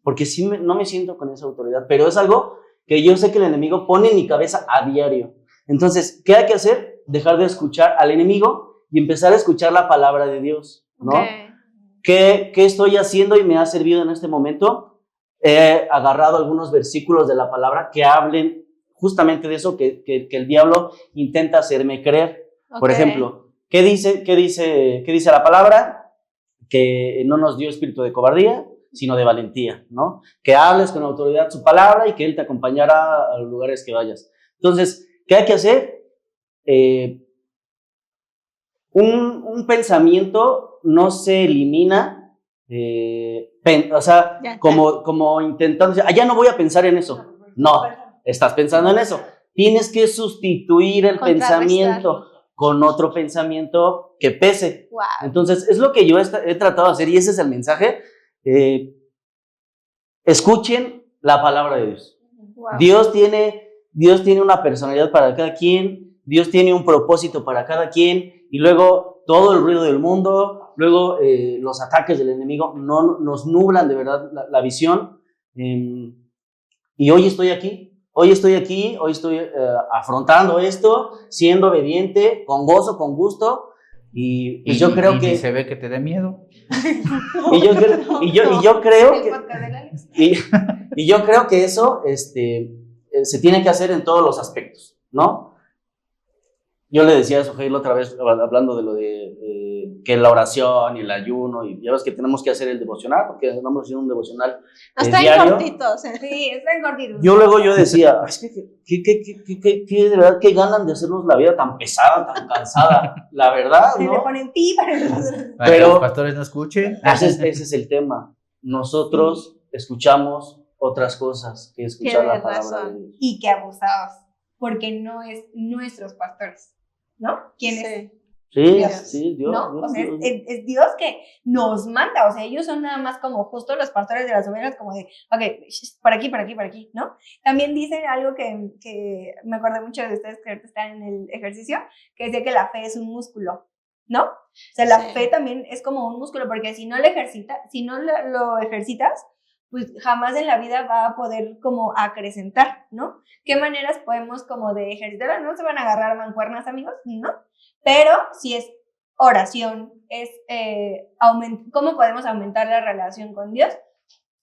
porque sí no me siento con esa autoridad, pero es algo que yo sé que el enemigo pone en mi cabeza a diario. Entonces, ¿qué hay que hacer? Dejar de escuchar al enemigo y empezar a escuchar la palabra de Dios, ¿no? Ok. ¿Qué estoy haciendo y me ha servido en este momento? He agarrado algunos versículos de la palabra que hablen justamente de eso que el diablo intenta hacerme creer. Por Ok. ejemplo, ¿qué dice la palabra? Que no nos dio espíritu de cobardía, sino de valentía, ¿no? Que hables con autoridad su palabra y que Él te acompañará a los lugares que vayas. Entonces, ¿qué hay que hacer? Un pensamiento no se elimina, o sea, Ya, como intentando decir, ya no voy a pensar en eso. No, estás pensando en eso. Tienes que sustituir el pensamiento con otro pensamiento que pese. Wow. Entonces, es lo que yo he tratado de hacer y ese es el mensaje. Escuchen la palabra de Dios. Wow. Dios tiene una personalidad para cada quien, Dios tiene un propósito para cada quien, y luego todo el ruido del mundo, luego los ataques del enemigo nos nublan de verdad la visión. Y hoy estoy aquí, hoy estoy afrontando esto, siendo obediente, con gozo, con gusto, y yo creo que... Y se ve que te dé miedo. Y yo creo que eso se tiene que hacer en todos los aspectos, ¿no? Yo le decía a Soheil otra vez, hablando de lo de que la oración y el ayuno, y ya ves que tenemos que hacer el devocional, porque estamos haciendo un devocional Hasta en diario. cortitos. Sí, está en cortito. Yo decía, es que de verdad, que ganan de hacernos la vida tan pesada, tan cansada, la verdad, Se le ¿no? ponen pi para Para que Pero- los pastores no escuchen. Ese es el tema. Nosotros escuchamos otras cosas que escuchar la Tienes palabra razón. de Dios. y que abusados, porque no es nuestros pastores, ¿no? ¿Quién es? Sí. Sí, Dios. sí, Dios. ¿No? Dios, O sea, Dios. es Dios que nos manda, o sea, ellos son nada más como justo los pastores de las ovejas, como de, ok, por aquí, por aquí, por aquí, ¿no? También dice algo que me acordé mucho de ustedes que ahorita están en el ejercicio, que decía que la fe es un músculo, ¿no? O sea, la Sí. fe también es como un músculo, porque si no lo ejercitas, pues jamás en la vida va a poder como acrecentar, ¿no? ¿Qué maneras podemos como de ejercitar? No se van a agarrar mancuernas, amigos, ¿no? Pero si es oración, es cómo podemos aumentar la relación con Dios.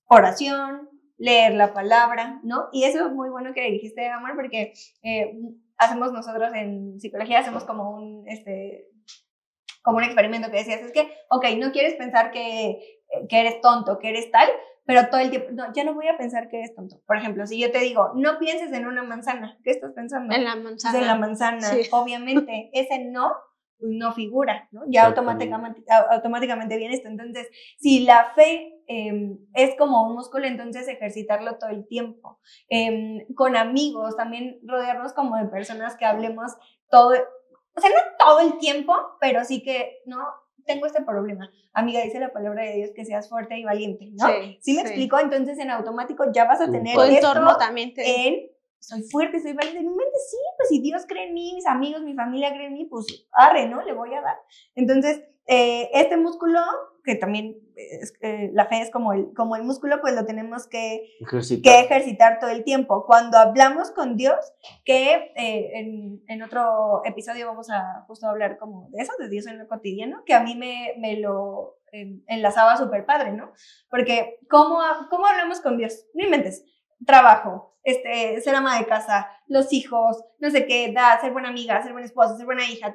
Oración, leer la palabra, ¿no? Y eso es muy bueno que dijiste, Amor, porque hacemos nosotros en psicología, hacemos como un experimento que decías, es que, ok, no quieres pensar que eres tonto, que eres tal, pero todo el tiempo, no, ya no voy a pensar que eres tonto. Por ejemplo, si yo te digo, no pienses en una manzana, ¿qué estás pensando? En la Pues manzana. en la manzana, Sí. obviamente, ese no figura, ¿no? Ya Exactamente. automáticamente viene esto. Entonces, si la fe es como un músculo, entonces ejercitarlo todo el tiempo. Con amigos, también rodearnos como de personas que hablemos todo, o sea, no todo el tiempo, pero sí que, ¿no? Tengo este problema. Amiga, dice la palabra de Dios que seas fuerte y valiente, ¿no? ¿Sí me explico? Entonces, en automático ya vas a tener Tu esto entorno también te... en soy fuerte, soy valiente. En mi mente sí, pues si Dios cree en mí, mis amigos, mi familia cree en mí, pues arre, ¿no? Le voy a dar. Entonces, este músculo, que también la fe es como el músculo, pues lo tenemos que ejercitar todo el tiempo. Cuando hablamos con Dios, que en otro episodio vamos a justo hablar como de eso, de Dios en lo cotidiano, que a mí me lo enlazaba súper padre, ¿no? Porque ¿cómo hablamos con Dios? No inventes. Trabajo, ser ama de casa, los hijos, no sé qué, ser buena amiga, ser buena esposa, ser buena hija,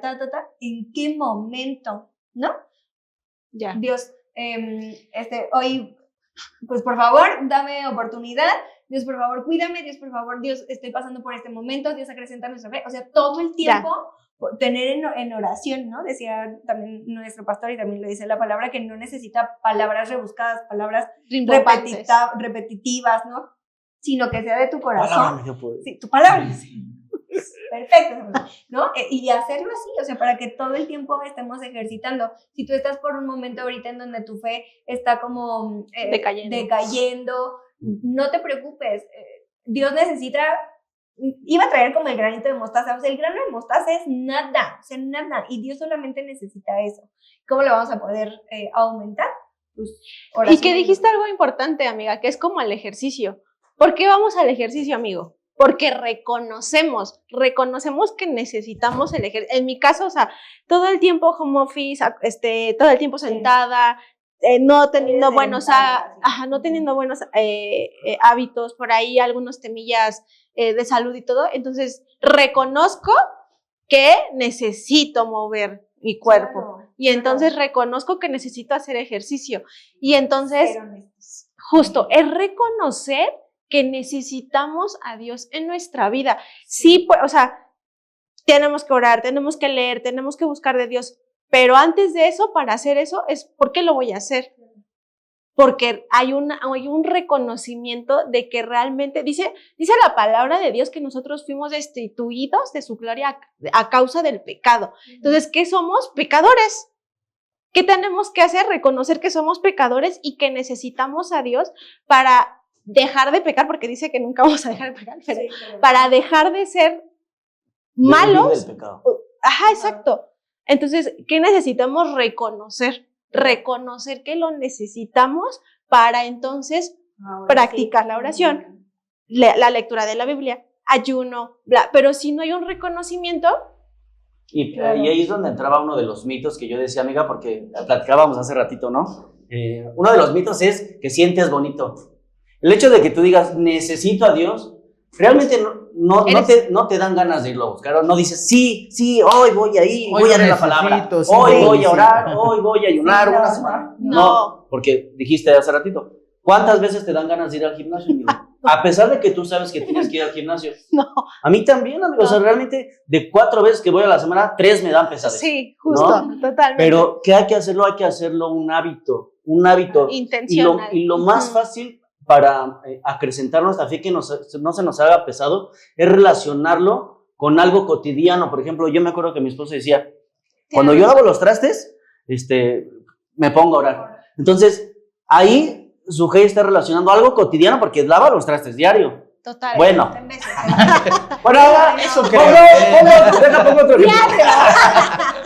¿en qué momento? ¿No? Ya. Dios, hoy, pues por favor, dame oportunidad, Dios, por favor, cuídame, Dios, por favor, Dios, estoy pasando por este momento, Dios, acrecenta nuestra fe, o sea, todo el tiempo tener en oración, ¿no? Decía también nuestro pastor, y también lo dice la palabra, que no necesita palabras rebuscadas, palabras repetitivas, ¿no? Sino que sea de tu corazón. Sí, tu palabra. Sí. Perfecto, ¿no? Y hacerlo así, o sea, para que todo el tiempo estemos ejercitando. Si tú estás por un momento ahorita en donde tu fe está como decayendo, no te preocupes. Dios necesita, iba a traer como el granito de mostaza, o sea, el grano de mostaza es nada, o sea, nada, y Dios solamente necesita eso. ¿Cómo lo vamos a poder aumentar? Pues, y que dijiste algo importante, amiga, que es como el ejercicio. ¿Por qué vamos al ejercicio, amigo? Porque reconocemos que necesitamos el ejercicio. En mi caso, o sea, todo el tiempo home office, todo el tiempo sentada, no teniendo buenos hábitos, por ahí algunos temillas de salud y todo. Entonces, reconozco que necesito mover mi cuerpo. Y entonces reconozco que necesito hacer ejercicio. Y entonces, justo, es reconocer que necesitamos a Dios en nuestra vida. Sí, pues, o sea, tenemos que orar, tenemos que leer, tenemos que buscar de Dios, pero antes de eso, para hacer eso, ¿por qué lo voy a hacer? Porque hay un reconocimiento de que realmente, dice la palabra de Dios que nosotros fuimos destituidos de su gloria a causa del pecado. Entonces, ¿qué somos? Pecadores. ¿Qué tenemos que hacer? Reconocer que somos pecadores y que necesitamos a Dios para dejar de pecar, porque dice que nunca vamos a dejar de pecar, pero para dejar de ser malos. Ajá, exacto. Entonces, ¿qué necesitamos? Reconocer que lo necesitamos para entonces practicar la oración, la lectura de la Biblia, ayuno, pero si no hay un reconocimiento. Y ahí es donde entraba uno de los mitos que yo decía, amiga, porque platicábamos hace ratito, ¿no? Uno de los mitos es que sientes bonito. El hecho de que tú digas, necesito a Dios, realmente no te dan ganas de irlo a buscar, no dices, sí, hoy voy ahí, Hoy voy a lo leer la palabra, necesito, sí, hoy sí, voy a sí. orar, hoy voy a ayunar Sí, una no, semana. no. Porque dijiste hace ratito, ¿cuántas veces te dan ganas de ir al gimnasio, amigo? A pesar de que tú sabes que tienes que ir al gimnasio. No. A mí también, amigo, o sea, realmente de 4 veces que voy a la semana, 3 me dan pesadez. Sí, justo, totalmente. Pero, ¿qué hay que hacerlo? Hay que hacerlo un hábito. Intencional. Y lo más fácil para acrecentar nuestra fe, que no se nos haga pesado, es relacionarlo con algo cotidiano. Por ejemplo, yo me acuerdo que mi esposa decía, cuando yo lavo los trastes, me pongo a orar. Entonces, ahí su G está relacionando algo cotidiano porque lava los trastes diario. Total. Bueno, Bueno, Eso pongo otro ejemplo.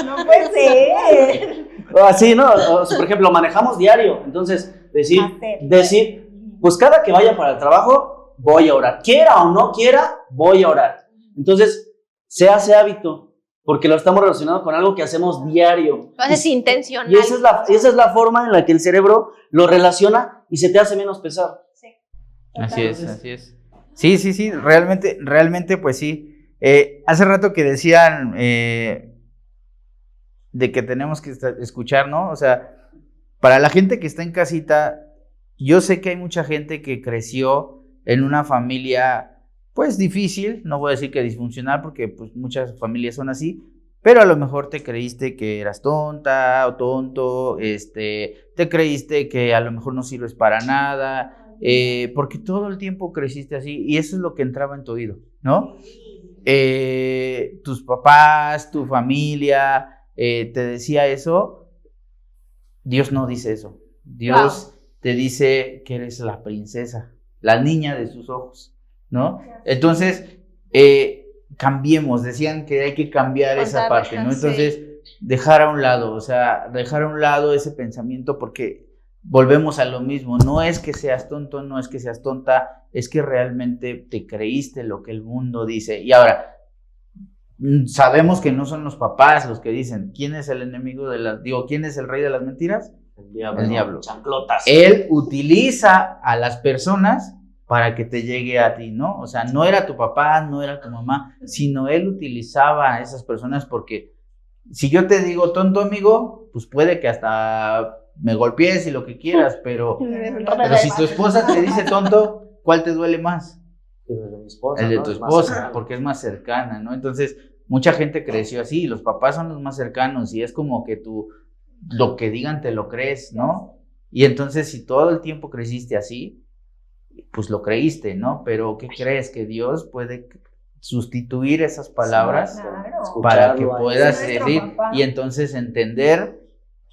no puede ser. Así, ¿no? O sea, por ejemplo, manejamos diario. Entonces, decir, pues cada que vaya para el trabajo, voy a orar. Quiera o no quiera, voy a orar. Entonces, se hace hábito, porque lo estamos relacionando con algo que hacemos diario. Lo haces intencional. Y esa es la forma en la que el cerebro lo relaciona y se te hace menos pesado. Así es. Sí, realmente, pues sí. Hace rato que decían de que tenemos que escuchar, ¿no? O sea, para la gente que está en casita, yo sé que hay mucha gente que creció en una familia, pues difícil, no voy a decir que disfuncional, porque pues muchas familias son así, pero a lo mejor te creíste que eras tonta o tonto, te creíste que a lo mejor no sirves para nada, porque todo el tiempo creciste así y eso es lo que entraba en tu oído, ¿no? Tus papás, tu familia te decía eso. Dios no dice eso. Dios te dice que eres la princesa, la niña de sus ojos, ¿no? Entonces, cambiemos, decían que hay que cambiar esa parte, ¿no? Entonces, dejar a un lado ese pensamiento, porque volvemos a lo mismo, no es que seas tonto, no es que seas tonta, es que realmente te creíste lo que el mundo dice. Y ahora, sabemos que no son los papás los que dicen, ¿quién es el enemigo quién es el rey de las mentiras? El diablo. Chanclotas. Él utiliza a las personas para que te llegue a ti, ¿no? O sea, no era tu papá, no era tu mamá, sino él utilizaba a esas personas, porque si yo te digo tonto, amigo, pues puede que hasta me golpees y lo que quieras, pero si tu esposa te dice tonto, ¿cuál te duele más? El de mi esposa, El de ¿no? tu Es más esposa, cercano. porque es más cercana, ¿no? Entonces, mucha gente creció así, y los papás son los más cercanos, y es como que tú, lo que digan te lo crees, ¿no? Y entonces, si todo el tiempo creciste así, pues lo creíste, ¿no? Pero ¿qué crees? Que Dios puede sustituir esas palabras, Sí, claro. para que Escucharlo, puedas es nuestro decir, papá. y entonces entender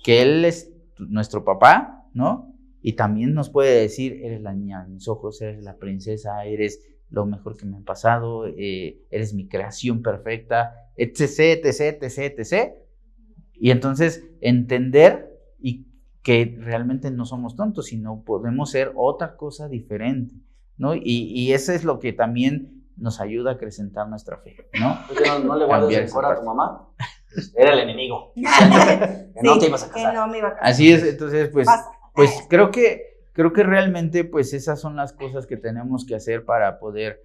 que Él es nuestro papá, ¿no? Y también nos puede decir, eres la niña de mis ojos, eres la princesa, eres lo mejor que me ha pasado, eres mi creación perfecta, etc, etc, etc, etc. Y entonces entender y que realmente no somos tontos, sino podemos ser otra cosa diferente, ¿no? Y eso es lo que también nos ayuda a acrecentar nuestra fe, ¿no? Oye, no le guardes Cambiar rencor esa a tu mamá. Era el enemigo. Que no te ibas a Que casar. no me iba a casar. Así es, entonces Pasa. pues creo que realmente pues esas son las cosas que tenemos que hacer para poder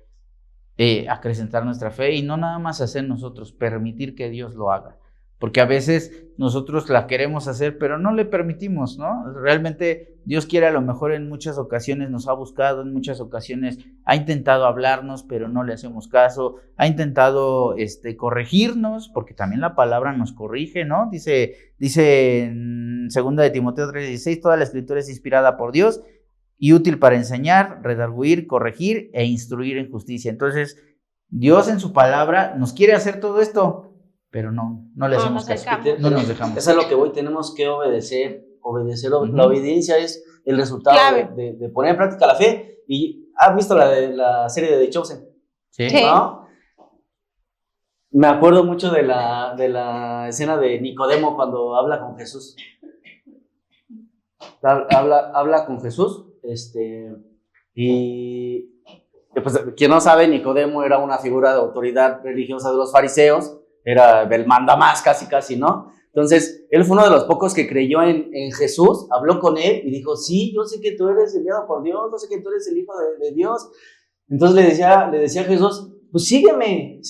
acrecentar nuestra fe, y no nada más hacer nosotros, permitir que Dios lo haga, porque a veces nosotros la queremos hacer pero no le permitimos, ¿no? Realmente Dios quiere, a lo mejor en muchas ocasiones nos ha buscado, en muchas ocasiones ha intentado hablarnos pero no le hacemos caso, ha intentado corregirnos, porque también la palabra nos corrige, ¿no? Dice en 2 de Timoteo 3:16, toda la escritura es inspirada por Dios y útil para enseñar, redarguir, corregir e instruir en justicia. Entonces, Dios en su palabra nos quiere hacer todo esto, pero no le hacemos caso, no nos dejamos. Eso es lo que voy, tenemos que obedecer. La obediencia es el resultado de poner en práctica la fe. Y ¿has visto la serie de The Chosen? Sí. ¿No? Me acuerdo mucho de la escena de Nicodemo cuando habla con Jesús. Habla con Jesús, y pues, quien no sabe, Nicodemo era una figura de autoridad religiosa de los fariseos, era el mandamás casi, ¿no? Entonces, él fue uno de los pocos que creyó en Jesús, habló con él y dijo, sí, yo sé que tú eres enviado por Dios, yo sé que tú eres el Hijo de Dios. Entonces le decía a Jesús, pues sígueme.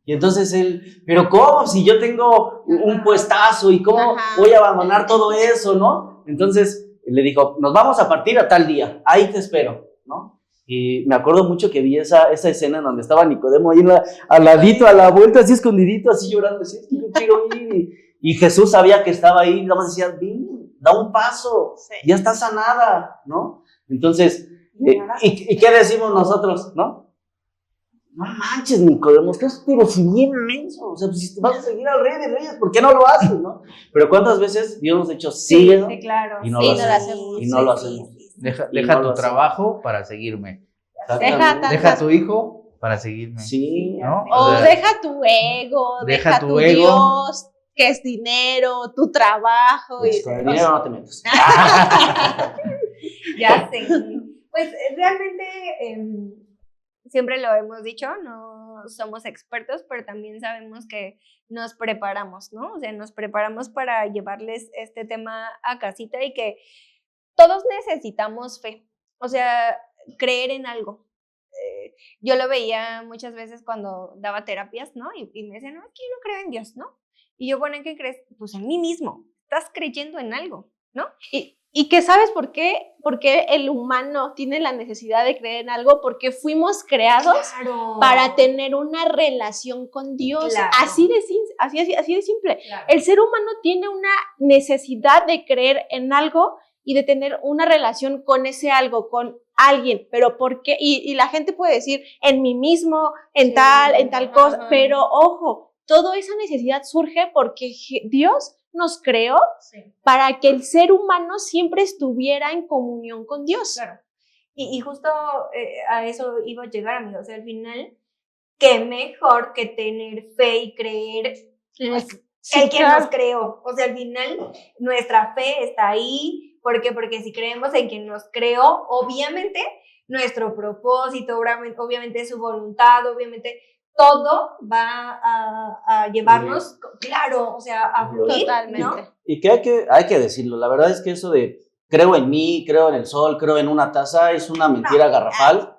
Y entonces él, pero ¿cómo? Si yo tengo un puestazo y cómo voy a abandonar todo eso, ¿no? Entonces le dijo, nos vamos a partir a tal día, ahí te espero, ¿no? Y me acuerdo mucho que vi esa escena en donde estaba Nicodemo ahí al ladito, a la vuelta, así escondidito, así llorando, así, es que yo quiero ir. Y Jesús sabía que estaba ahí, nada más decía, ven, da un paso, ya está sanada, ¿no? Entonces, ¿y qué decimos nosotros, no? No manches, Nicodemo, estás pero si bien menso, o sea, pues, si te vas a seguir al Rey de Reyes, ¿por qué no lo haces, no? Pero ¿cuántas veces Dios nos ha dicho, síguelo, sí, claro. y no lo hacemos, y no lo hacemos. Deja tu trabajo para seguirme. Deja tu hijo para seguirme. Sí. ¿No? O sea, deja tu ego, deja tu Dios, que es dinero, tu trabajo. Pues con el dinero no te metas. Ya sé. Pues realmente siempre lo hemos dicho, no somos expertos, pero también sabemos que nos preparamos, ¿no? O sea, nos preparamos para llevarles este tema a casita y que todos necesitamos fe, o sea, creer en algo. Yo lo veía muchas veces cuando daba terapias, ¿no? Y me decían, no, es que yo no creo en Dios, ¿no? Y yo, bueno, ¿en qué crees? Pues en mí mismo, estás creyendo en algo, ¿no? Y que ¿sabes por qué? Porque el humano tiene la necesidad de creer en algo, porque fuimos creados para tener una relación con Dios. Claro. Así de simple. Claro. El ser humano tiene una necesidad de creer en algo y de tener una relación con ese algo, con alguien, pero ¿por qué? Y la gente puede decir, en mí mismo, en tal cosa, pero ojo, toda esa necesidad surge porque Dios nos creó para que el ser humano siempre estuviera en comunión con Dios. Claro. Y justo a eso iba a llegar, amigos. O sea, al final, qué mejor que tener fe y creer el que nos creó. O sea, al final, nuestra fe está ahí. ¿Por qué? Porque si creemos en quien nos creó, obviamente, nuestro propósito, obviamente su voluntad, obviamente todo va a llevarnos, claro, o sea, a fluir, totalmente, ¿no? Y que hay que decirlo, la verdad es que eso de creo en mí, creo en el sol, creo en una taza, es una mentira garrafal.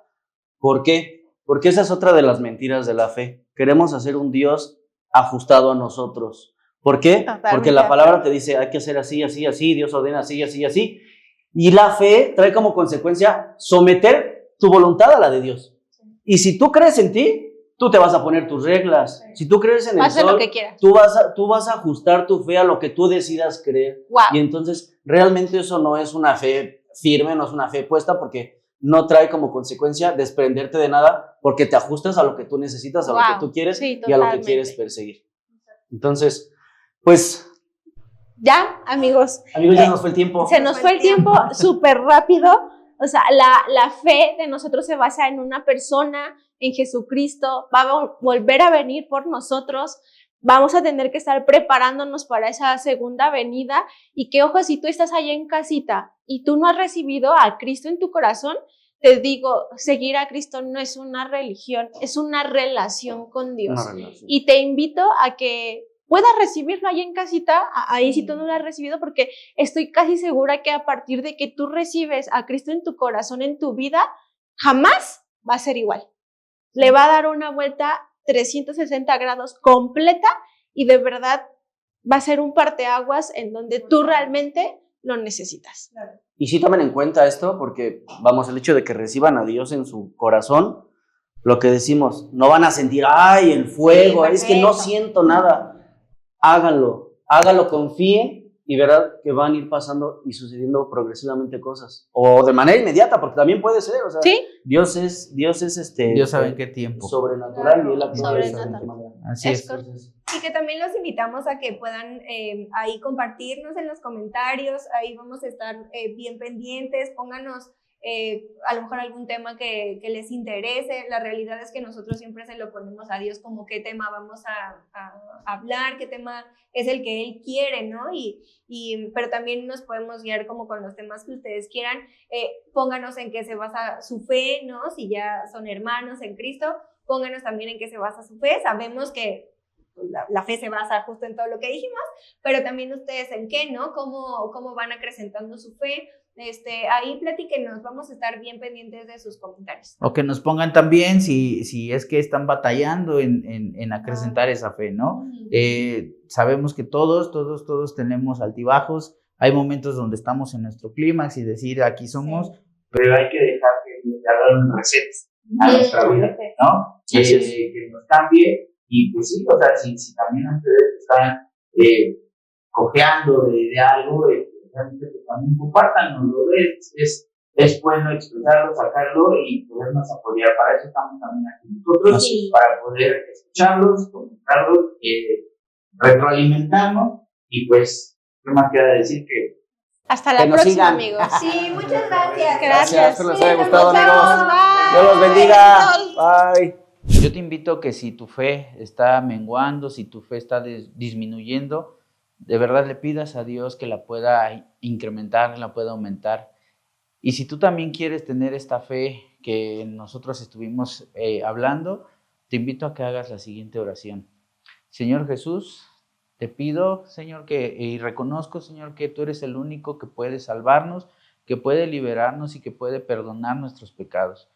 ¿Por qué? Porque esa es otra de las mentiras de la fe. Queremos hacer un Dios ajustado a nosotros. ¿Por qué? Totalmente. Porque la palabra te dice, hay que hacer así, así, así, Dios ordena así, así, así. Y la fe trae como consecuencia someter tu voluntad a la de Dios. Y si tú crees en ti, tú te vas a poner tus reglas. Si tú crees en el sol, lo que quieras. tú vas a ajustar tu fe a lo que tú decidas creer. Wow. Y entonces, realmente eso no es una fe firme, no es una fe puesta, porque no trae como consecuencia desprenderte de nada, porque te ajustas a lo que tú necesitas, a lo que tú quieres y a lo que quieres perseguir. Entonces, pues... Ya, amigos. Amigos, ya nos fue el tiempo. Se nos fue el tiempo súper rápido. O sea, la fe de nosotros se basa en una persona, en Jesucristo. Va a volver a venir por nosotros. Vamos a tener que estar preparándonos para esa segunda venida. Y que, ojo, si tú estás allá en casita y tú no has recibido a Cristo en tu corazón, te digo, seguir a Cristo no es una religión, es una relación con Dios. Y te invito a que puedas recibirlo ahí en casita, ahí si tú no lo has recibido, porque estoy casi segura que a partir de que tú recibes a Cristo en tu corazón, en tu vida, jamás va a ser igual. Le va a dar una vuelta 360 grados completa y de verdad va a ser un parteaguas en donde tú realmente lo necesitas. Y sí tomen en cuenta esto, porque vamos, el hecho de que reciban a Dios en su corazón, lo que decimos, no van a sentir, ay, el fuego, es que no siento nada. Háganlo, confíen y verán que van a ir pasando y sucediendo progresivamente cosas. O de manera inmediata, porque también puede ser, o sea, ¿sí? Dios sabe en qué tiempo. Sobrenatural, y él actúa de Sobrenatural. diferente manera. Así es. Y que también los invitamos a que puedan ahí compartirnos en los comentarios, ahí vamos a estar bien pendientes, pónganos a lo mejor algún tema que les interese. La realidad es que nosotros siempre se lo ponemos a Dios como qué tema vamos a hablar, qué tema es el que Él quiere, ¿no? Pero también nos podemos guiar como con los temas que ustedes quieran. Pónganos en qué se basa su fe, ¿no? Si ya son hermanos en Cristo, pónganos también en qué se basa su fe. Sabemos que la fe se basa justo en todo lo que dijimos, pero también ustedes en qué, ¿no? ¿Cómo van acrecentando su fe? ahí platíquenos, vamos a estar bien pendientes de sus comentarios. O que nos pongan también si es que están batallando en acrecentar esa fe, ¿no? Sabemos que todos tenemos altibajos, hay momentos donde estamos en nuestro clímax y decir aquí somos, pero hay que dejar que Dios haga recetas a nuestra vida, ¿no? Que nos cambie y pues sí, o sea, si también ustedes están cojeando de algo, realmente pues también compártanoslo, es bueno expresarlo, sacarlo y podernos apoyar. Para eso estamos también aquí nosotros, para poder escucharlos, comentarlos, retroalimentarnos y pues, ¿qué más queda decir? Que hasta la próxima, sigan. amigos. Sí, muchas gracias. Gracias. Espero les haya gustado, Nos amigos. vemos. Bye. Dios los bendiga. Bye. yo te invito que si tu fe está menguando, si tu fe está disminuyendo, de verdad le pidas a Dios que la pueda incrementar, la pueda aumentar. Y si tú también quieres tener esta fe que nosotros estuvimos hablando, te invito a que hagas la siguiente oración. Señor Jesús, te pido, Señor, y reconozco, Señor, que tú eres el único que puede salvarnos, que puede liberarnos y que puede perdonar nuestros pecados.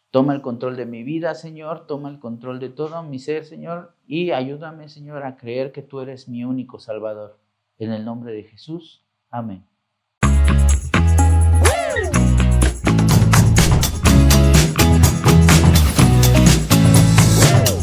Toma el control de mi vida, Señor, toma el control de todo mi ser, Señor, y ayúdame, Señor, a creer que tú eres mi único Salvador. En el nombre de Jesús, amén.